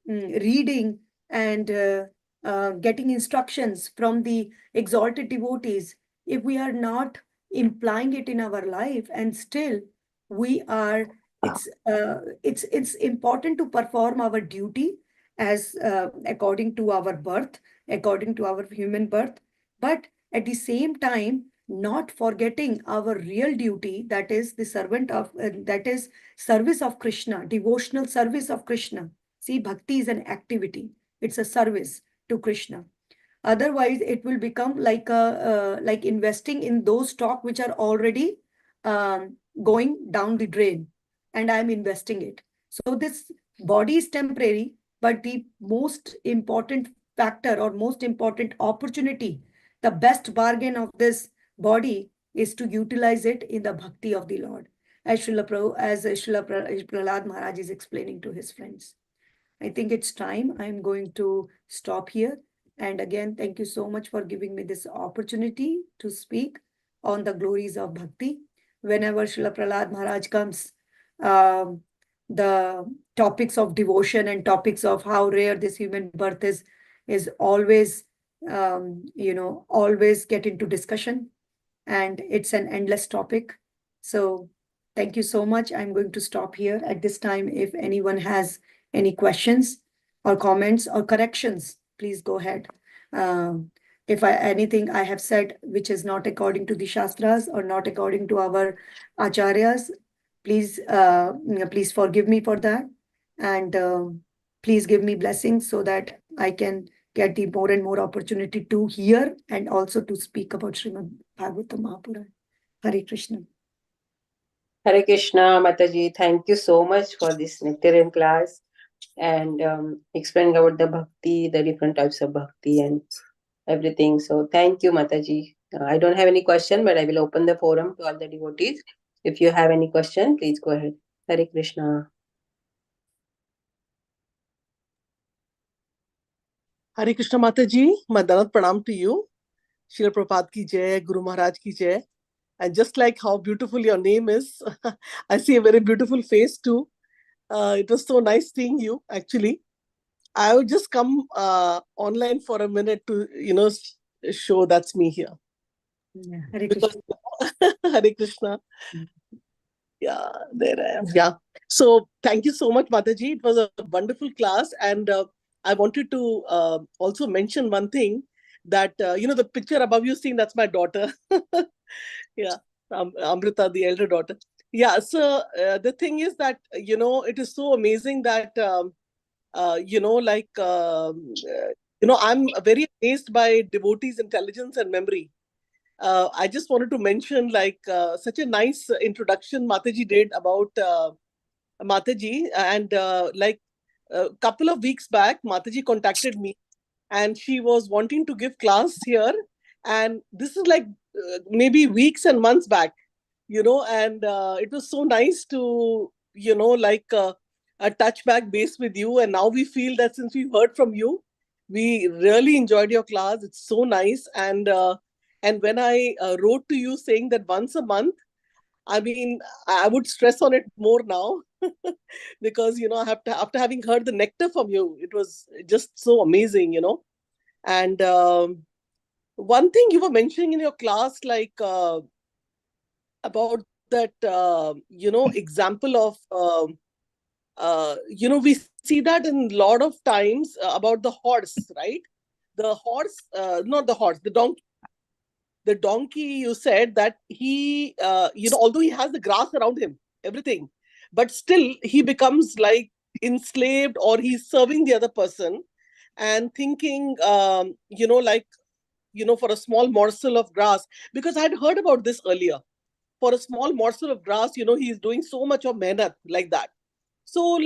reading and getting instructions from the exalted devotees, if we are not implying it in our life, and still we are, it's important to perform our duty as according to our birth, according to our human birth, but at the same time not forgetting our real duty, that is the servant of that is service of Krishna, devotional service of Krishna. See, bhakti is an activity, it's a service to Krishna. Otherwise it will become like like investing in those stock which are already going down the drain, and I'm investing it. So this body is temporary, but the most important factor or most important opportunity, the best bargain of this body is to utilize it in the bhakti of the Lord, as Srila Prahlad Maharaj is explaining to his friends. I think it's time. I'm going to stop here. And again, thank you so much for giving me this opportunity to speak on the glories of bhakti. Whenever Srila Prahlad Maharaj comes, the topics of devotion and topics of how rare this human birth is always, always get into discussion. And it's an endless topic. So thank you so much. I'm going to stop here at this time. If anyone has any questions or comments or corrections, please go ahead. If anything I have said which is not according to the Shastras or not according to our Acharyas, please forgive me for that. And please give me blessings so that I can get the more and more opportunity to hear and also to speak about Srimad Bhagavatam Mahapuran. Hare Krishna. Hare Krishna, Mataji. Thank you so much for this nectarian class and explaining about the bhakti, the different types of bhakti and everything. So thank you, Mataji. I don't have any question, but I will open the forum to all the devotees. If you have any question, please go ahead. Hare Krishna. Hare Krishna Mataji, Madanat Pranam to you. Srila Prabhupada ki jai, Guru Maharaj ki jai. And just like how beautiful your name is, I see a very beautiful face too. It was so nice seeing you, actually. I would just come online for a minute to, show that's me here. Yeah, Hare Krishna. Hare Krishna. Yeah, there I am. Yeah. So thank you so much, Mataji. It was a wonderful class. And I wanted to also mention one thing that, the picture above you seeing, that's my daughter. Yeah, Amrita, the elder daughter. Yeah, so the thing is that, it is so amazing that, I'm very amazed by devotees' intelligence and memory. I just wanted to mention such a nice introduction Mataji did about Mataji. And a couple of weeks back, Mataji contacted me and she was wanting to give class here. And this is maybe weeks and months back, and it was so nice to, touch back base with you. And now we feel that since we've heard from you, we really enjoyed your class. It's so nice. And when I wrote to you saying that once a month, I mean, I would stress on it more now because, after having heard the nectar from you, it was just so amazing, And one thing you were mentioning in your class, about that, example of, we see that in a lot of times about the horse, right? The horse, not the horse, the donkey. The donkey, you said that he, although he has the grass around him, everything, but still he becomes enslaved, or he's serving the other person and thinking, for a small morsel of grass, because I had heard about this earlier. For a small morsel of grass, he's doing so much of mehnat like that. So,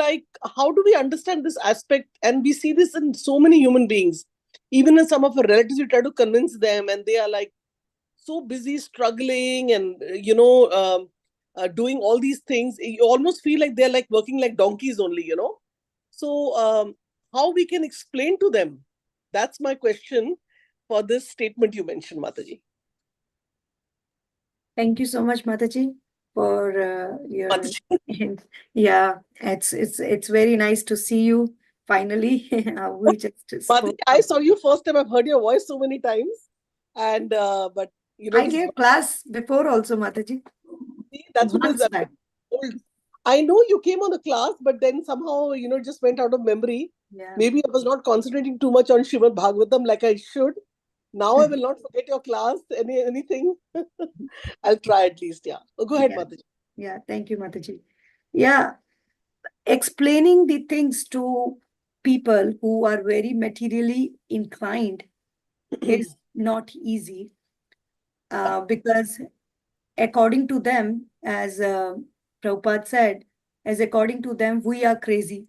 how do we understand this aspect? And we see this in so many human beings. Even in some of our relatives, we try to convince them, and they are so busy struggling and, doing all these things. You almost feel like they're like working like donkeys only, So how we can explain to them? That's my question for this statement you mentioned, Mataji. Thank you so much, Mataji, for your Mataji. yeah. It's very nice to see you finally. We just Mataji, spoke. I saw you first time. I've heard your voice so many times, and but it I was gave class before also, Mataji, that's because months I'm back. old. I know you came on the class, but then somehow it just went out of memory. Yeah. Maybe I was not concentrating too much on Srimad Bhagvatam like I should. Now I will not forget your class. Anything. I'll try at least. Yeah. Oh, go ahead, Yeah. Mataji. Yeah. Thank you, Mataji. Yeah. Explaining the things to people who are very materially inclined is not easy because according to them, as Prabhupada said, as according to them, we are crazy.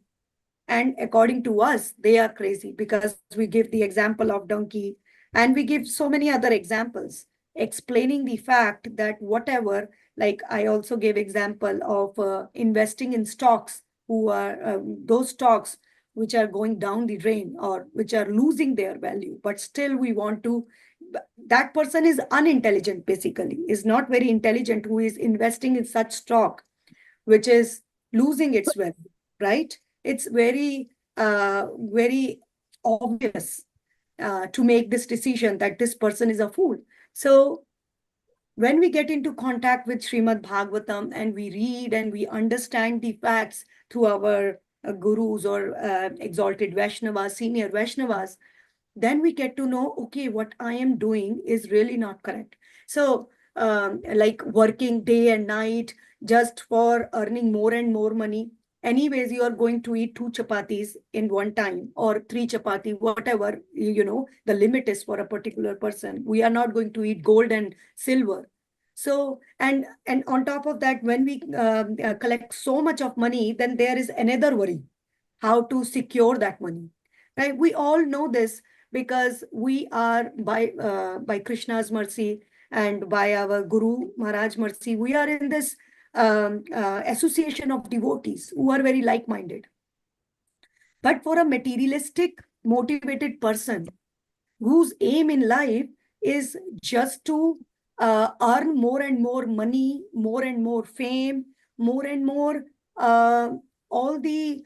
And according to us, they are crazy because we give the example of donkey and we give so many other examples explaining the fact that whatever, like I also gave example of investing in stocks who are those stocks which are going down the drain or which are losing their value, but still we want to, that person is unintelligent basically, is not very intelligent who is investing in such stock which is losing its value, right? It's very obvious to make this decision that this person is a fool. So when we get into contact with Srimad Bhagavatam and we read and we understand the facts through our gurus or exalted Vaishnavas, senior Vaishnavas, then we get to know, okay, what I am doing is really not correct. So like working day and night just for earning more and more money. Anyways, you are going to eat 2 chapatis in one time or 3 chapati, whatever, the limit is for a particular person. We are not going to eat gold and silver. So, and on top of that, when we collect so much of money, then there is another worry, how to secure that money, right? We all know this because we are by Krishna's mercy and by our Guru Maharaj mercy, we are in this association of devotees who are very like-minded. But for a materialistic, motivated person whose aim in life is just to earn more and more money, more and more fame, more and more uh, all the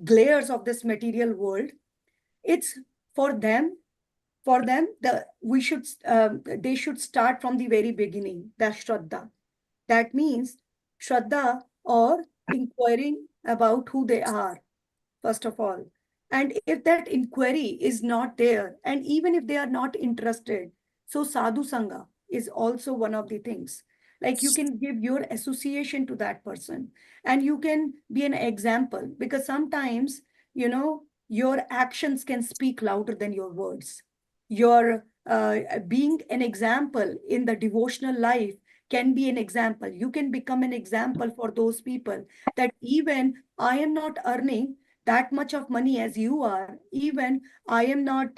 glares of this material world, it's for them they should start from the very beginning, the shraddha. That means shraddha or inquiring about who they are, first of all. And if that inquiry is not there, and even if they are not interested, so sadhu sangha is also one of the things. Like you can give your association to that person and you can be an example, because sometimes, your actions can speak louder than your words. Your being an example in the devotional life can be an example. You can become an example for those people that even I am not earning that much of money as you are, even I'm not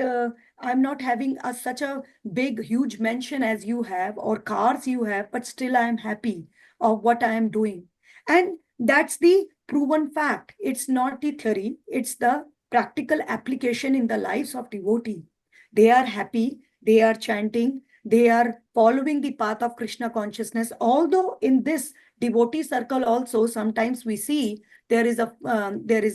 having such a big huge mansion as you have or cars you have, but still I am happy of what I am doing. And that's the proven fact. It's not the theory, it's the practical application in the lives of devotee. They are happy, they are chanting, they are following the path of Krishna consciousness. Although in this devotee circle also sometimes we see there is there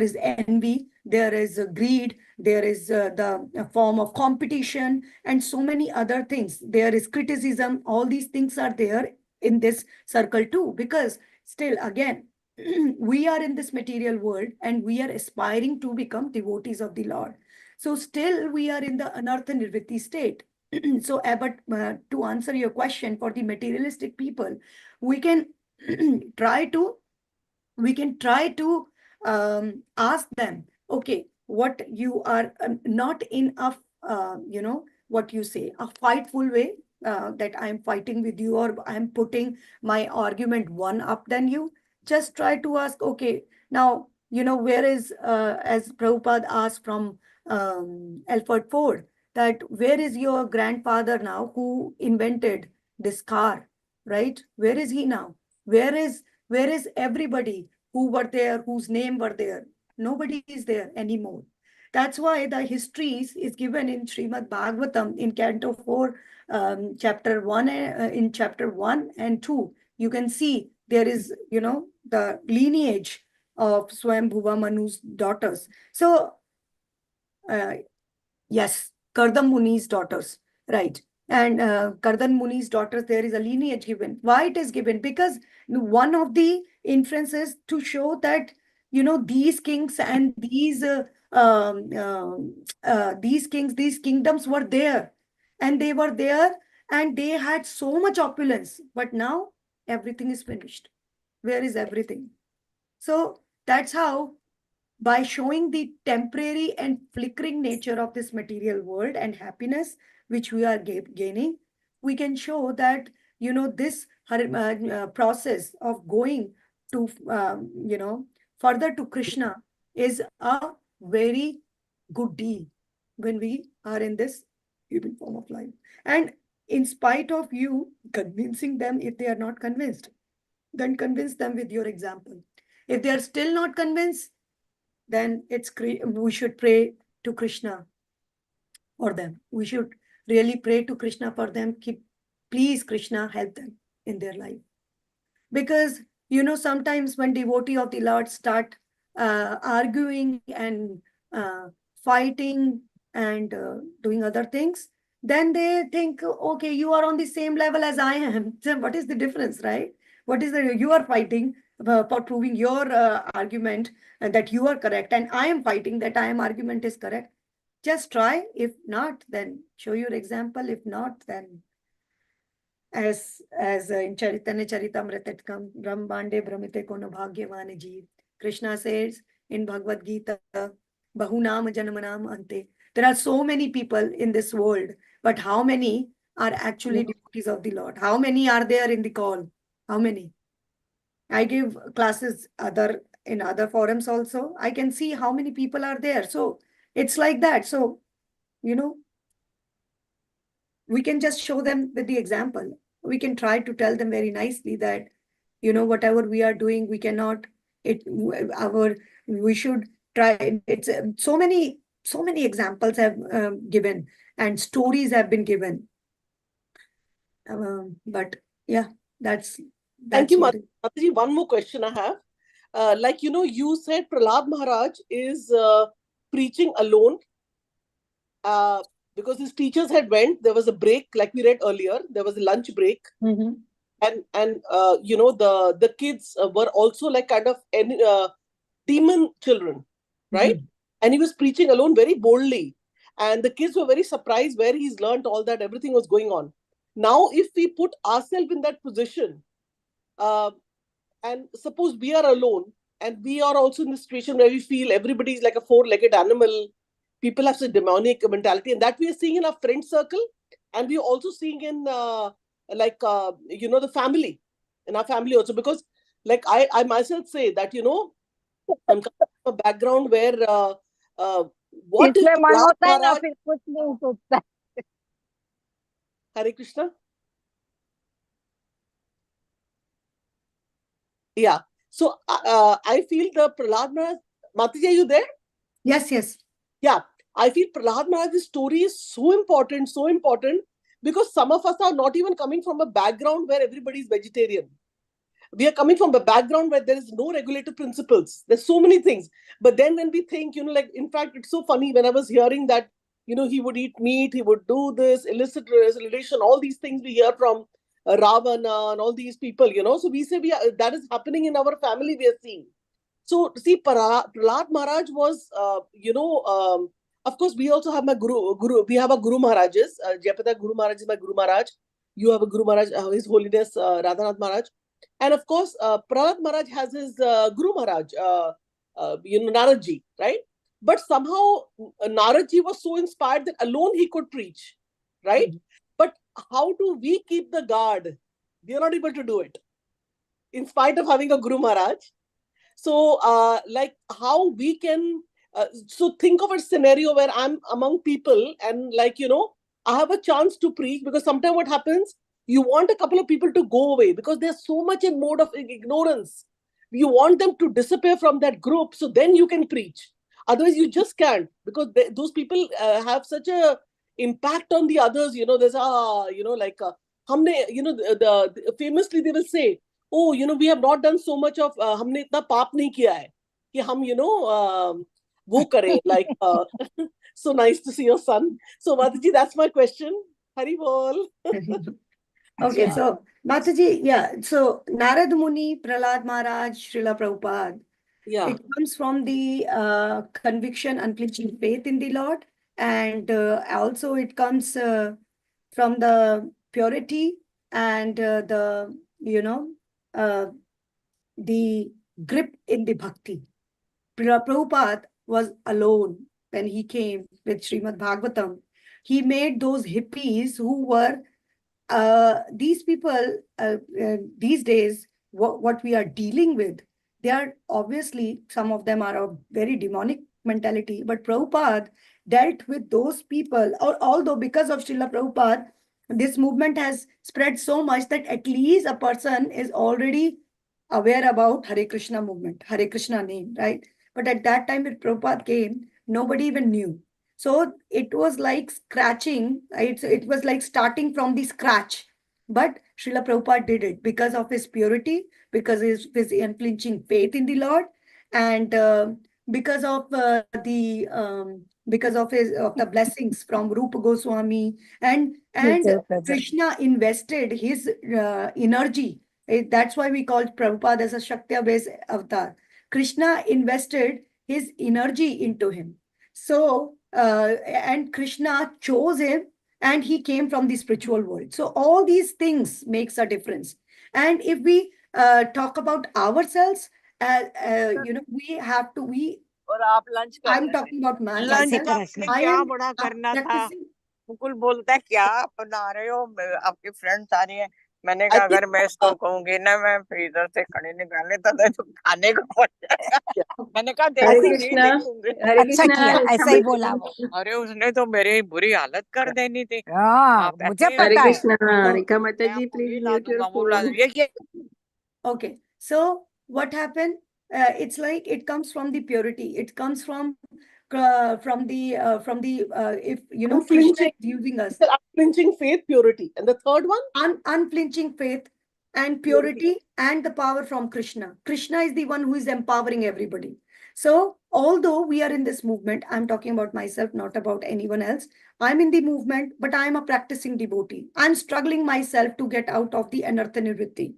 is envy, there is greed, there is the form of competition, and so many other things. There is criticism. All these things are there in this circle too, because still, again, we are in this material world and we are aspiring to become devotees of the Lord. So still we are in the anartha nirvritti state. So, but to answer your question, for the materialistic people, we can try to ask them, okay, what you are not in a what you say, a fightful way, that I'm fighting with you or I'm putting my argument one up than you. Just try to ask, okay, now where is as Prabhupada asked from Alfred Ford, that where is your grandfather now who invented this car, right? Where is he now? Where is everybody who were there, whose name were there? Nobody is there anymore. That's why the histories is given in Srimad Bhagvatam in Canto 4, chapter 1, in chapter 1 and 2. You can see there is, the lineage of Swayambhuva Manu's daughters. So, yes, Kardam Muni's daughters, right? And Kardan Muni's daughters, there is a lineage given. Why it is given? Because one of the inferences to show that, these kings and these these kingdoms were there, and they were there, and they had so much opulence. But now everything is finished. Where is everything? So that's how, by showing the temporary and flickering nature of this material world and happiness which we are gaining, we can show that, this process of going to, further to Krishna is a very good deal when we are in this human form of life. And in spite of you convincing them, if they are not convinced, then convince them with your example. If they are still not convinced, then we should pray to Krishna for them. We should really pray to Krishna for them. Please, Krishna, help them in their life. Because, sometimes when devotee of the Lord start arguing and fighting and doing other things, then they think, okay, you are on the same level as I am. So what is the difference, right? You are fighting for proving your argument that you are correct, and I am fighting that I am argument is correct. Just try. If not, then show your example. If not, then as in Charitanya Charitamritatkam, Brahmande Brahmite Kono Bhagyavane Jeev. Krishna says in Bhagavad Gita, Bahunam Janmanam Ante. There are so many people in this world, but how many are actually devotees of the Lord? How many are there in the call? How many? I give classes in other forums also. I can see how many people are there. So it's like that. So, we can just show them with the example. We can try to tell them very nicely that, whatever we are doing, we cannot, we should try. It's so many examples have given, and stories have been given. But yeah, that's Thank you, what Mataji. One more question I have. You said Prahlad Maharaj is preaching alone because his teachers had went. There was a break, like we read earlier. There was a lunch break. Mm-hmm. And the kids were also like kind of demon children, right? Mm-hmm. And he was preaching alone very boldly. And the kids were very surprised where he's learned all that, everything was going on. Now, if we put ourselves in that position, and suppose we are alone and we are also in a situation where we feel everybody is like a four-legged animal, people have such demonic mentality, and that we are seeing in our friend circle, and we are also seeing in the family, in our family also, because like I myself say that, I'm coming from a background where what is इसलिए मन Prahlad होता है ना, Maharaj? फिर कुछ नहीं सोचता है. Hare Krishna. Yeah. So I feel the Prahlad Maharaj, Mataji, are you there? Yes. Yeah. I feel Prahlad Maharaj's story is so important, because some of us are not even coming from a background where everybody is vegetarian. We are coming from a background where there is no regulative principles. There's so many things. But then when we think, in fact, it's so funny when I was hearing that, he would eat meat, he would do this, illicit relation, all these things we hear from Ravana and all these people, So we say that is happening in our family, we are seeing. So see, Prahlad Maharaj was, of course, we also have my Guru. We have a Guru Maharajas. Jayapada Guru Maharaj is my Guru Maharaj. You have a Guru Maharaj, His Holiness Radhanath Maharaj. And of course, Prahlad Maharaj has his Guru Maharaj, Naradji, right? But somehow Naradji was so inspired that alone he could preach, right? Mm-hmm. But how do we keep the guard? We are not able to do it, in spite of having a Guru Maharaj. So, how we can, so think of a scenario where I'm among people and I have a chance to preach, because sometimes what happens, You want a couple of people to go away because they're so much in mode of ignorance. You want them to disappear from that group, so then you can preach. Otherwise, you just can't, because those people have such a impact on the others. There's humne, famously they will say, oh, we have not done so much of, हमने इतना पाप नहीं किया है कि हम, वो करें, like, so nice to see your son. So Mataji, that's my question. Hari bol. Okay, Yeah. so Mataji, yeah, so Narad Muni, Prahlad Maharaj, Srila Prabhupada, Yeah. it comes from the conviction, unflinching faith in the Lord, and also it comes from the purity and the grip in the bhakti. Prabhupada was alone when he came with Srimad Bhagvatam. He made those hippies who were these people these days, what we are dealing with, they are obviously, some of them are of very demonic mentality, but Prabhupada dealt with those people, or although because of Srila Prabhupada, this movement has spread so much that at least a person is already aware about Hare Krishna movement, Hare Krishna name, right? But at that time when Prabhupada came, nobody even knew. So it was like scratching, it was like starting from the scratch. But Srila Prabhupada did it because of his purity, because of his unflinching faith in the Lord, and because of the blessings from Rupa Goswami, and Krishna invested his energy. That's why we call Prabhupada as a Shakti-based avatar. Krishna invested his energy into him. So, and Krishna chose him, and he came from the spiritual world. So all these things makes a difference. And if we talk about ourselves, we have to, और आप lunch कर I'm रहे talking about lunch myself. आपने I क्या am बड़ा करना था practicing. Mukul बोलता है क्या आप बना रहे हो आपके फ्रेंड्स आ रही हैं मैंने I कहा think, अगर मैं इसको कहूंगी ना मैं फ्रीजर से खड़े निकालने तो जो खाने को पड़ जाएगा मैंने कहा Hare देखूंगी Krishna, देखूंगी Hare अच्छा Krishna, किया, Rekha ऐसा ही बोला Mataji. वो। अरे उसने तो मेरी बुरी हालत कर देनी थी हाँ, आप मुझे ऐसे ही Hare पता है। Krishna, So, Rekha मैं Mataji, आपको please ये ला mute your दूंगा वो ला phone. दूंगा ये okay. So what happened? It's like it comes from the purity. It comes from if Krishna unflinching, is using us, unflinching faith, purity. And the third one? unflinching faith and Purity. purity and the power from Krishna. Krishna is the one who is empowering everybody. So although we are in this movement, I'm talking about myself, not about anyone else. I'm in the movement, but I'm a practicing devotee. I'm struggling myself to get out of the anartha nivritti.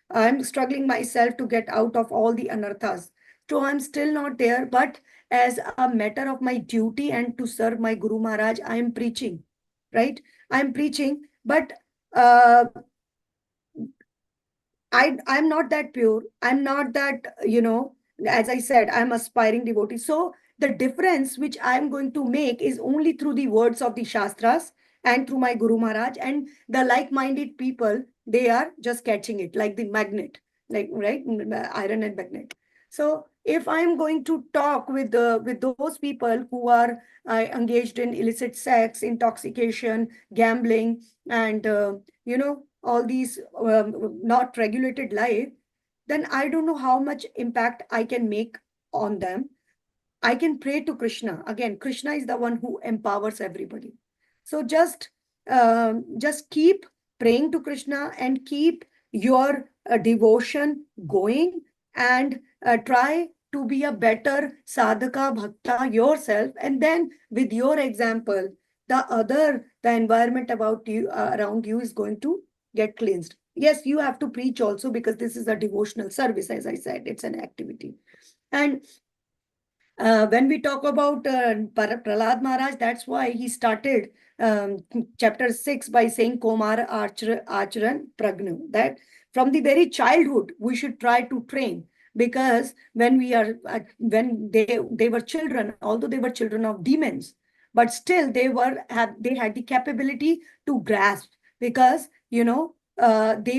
I'm struggling myself to get out of all the anarthas. So I'm still not there, but as a matter of my duty and to serve my Guru Maharaj, I am preaching, right? I'm preaching, but I'm not that pure. I'm not that, as I said, I'm aspiring devotee. So the difference which I'm going to make is only through the words of the Shastras and through my Guru Maharaj, and the like-minded people, they are just catching it like the magnet, like, right? Iron and magnet. So if I'm going to talk with those people who are engaged in illicit sex, intoxication, gambling, and all these not regulated life, then I don't know how much impact I can make on them. I can pray to Krishna. Again, Krishna is the one who empowers everybody. So just keep praying to Krishna and keep your devotion going, and try to be a better sadhaka bhakta yourself. And then with your example, the environment about you around you is going to get cleansed. Yes, you have to preach also, because this is a devotional service. As I said, it's an activity. And when we talk about Prahlad Maharaj, that's why he started chapter 6 by saying Komar Acharan Pragnu, that from the very childhood we should try to train, because when they were children, although they were children of demons, but still they had the capability to grasp, because they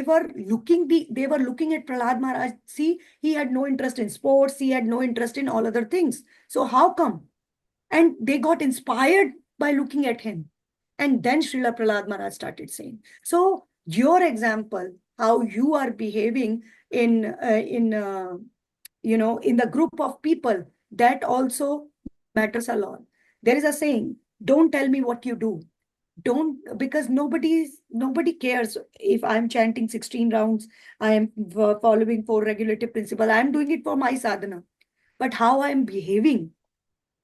were looking at Prahlad Maharaj. See, he had no interest in sports, he had no interest in all other things. So how come? And they got inspired by looking at him. And then Srila Prahlad Maharaj started saying. So your example, how you are behaving in the group of people, that also matters a lot. There is a saying, don't tell me what you do. Don't, because nobody cares if I'm chanting 16 rounds, I am following 4 regulative principles, I'm doing it for my sadhana. But how I'm behaving,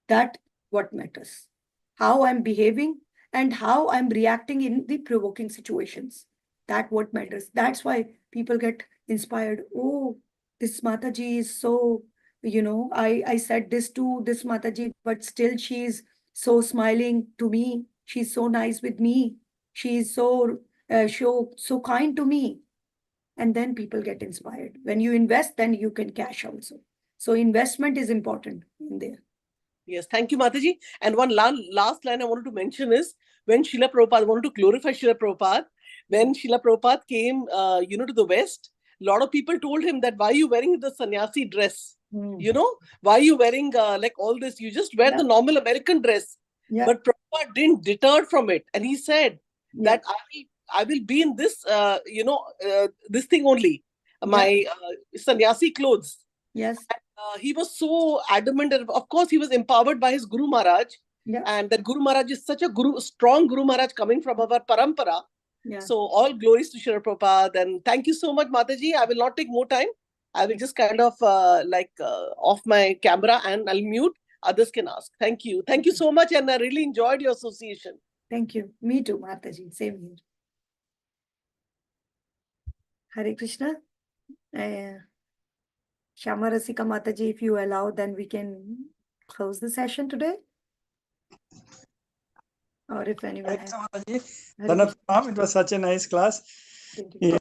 that what matters. How I'm behaving and how I'm reacting in the provoking situations. That what matters. That's why people get inspired. Oh, this Mataji is so, I said this to this Mataji, but still she's so smiling to me. She's so nice with me. She's so kind to me. And then people get inspired. When you invest, then you can cash also. So investment is important in there. Yes, thank you, Mataji. And one last line I wanted to mention is when Srila Prabhupada, I wanted to glorify Srila Prabhupada. When Srila Prabhupada came, to the West, a lot of people told him that, why are you wearing the sannyasi dress? Why are you wearing like all this? You just wear the normal American dress. Yeah. But Prabhupada didn't deter from it. And he said that I will be in this, this thing only, my sannyasi clothes. Yes. He was so adamant, and of course he was empowered by his Guru Maharaj. Yeah. And that Guru Maharaj is such a strong Guru Maharaj coming from our parampara. Yeah. So all glories to Srila Prabhupada. And thank you so much, Mataji. I will not take more time. I will just kind of off my camera and I'll mute. Others can ask. Thank you. Thank you so much. And I really enjoyed your association. Thank you. Me too, Mataji. Same here. Hare Krishna. Shama Rasika Mataji, if you allow, then we can close the session today. Or if anyone has. It was such a nice class. Thank you.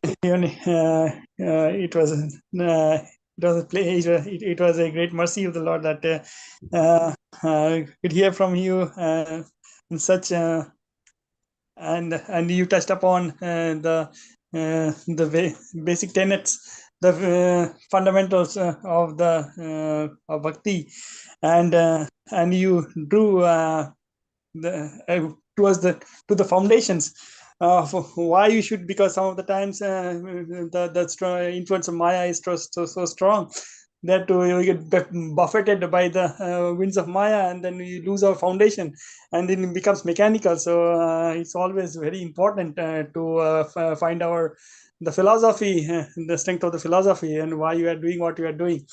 It was a great mercy of the Lord that could hear from you in such and you touched upon the basic tenets, the fundamentals of the of bhakti, and you drew to the foundations of why you should, because some of the times the strong influence of Maya is so strong that you get buffeted by the winds of Maya, and then we lose our foundation and then it becomes mechanical. So it's always very important to find the philosophy, the strength of the philosophy, and why you are doing what you are doing.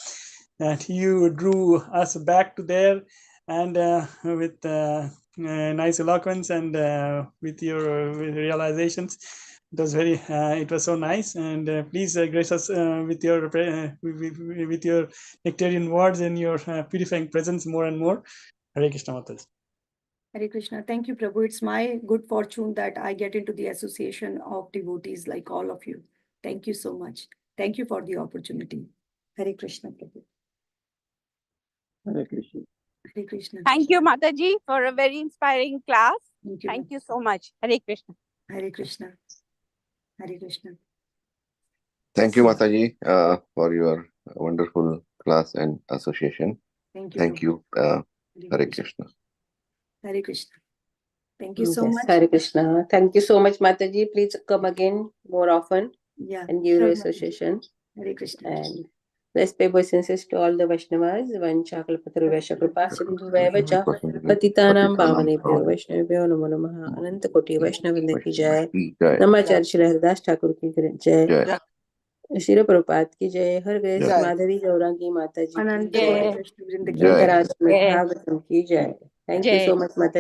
And you drew us back to there, and with nice eloquence and with your realizations. It was so nice, and please grace us with your nectarian words and your purifying presence more and more. Hare Krishna Mataji. Hare Krishna. Thank you, Prabhu. It's my good fortune that I get into the association of devotees like all of you. Thank you so much. Thank you for the opportunity. Hare Krishna, Prabhu. Hare Krishna. Hare Krishna. Thank you, Mataji, for a very inspiring class. Thank you. So much. Hare Krishna. Hare Krishna. Hare Krishna. Thank you, Mataji, for your wonderful class and association. Thank you. Thank you. Hare Krishna. Hare Krishna. Thank you so much. Hare Krishna. Thank you so much, Mataji. Please come again more often and give your association. Hare Krishna. And let's pay obeisances to all the Vaishnavas. Vanchakalpataru Vaishakrupa Sindhu Vaivacha Patitanam Bhavanebhyo Vaishnavibhyo Namo Namaha Ananta Koti Vaishnavrinda ki jai. Namacharya Shri Haridas Thakur ki jai. Shri Prabhupada ki jai. Har Grace Madhavi Gaurangi Mataji ki jai. Bhagavatam ki jai. Thank you so much, Mataji.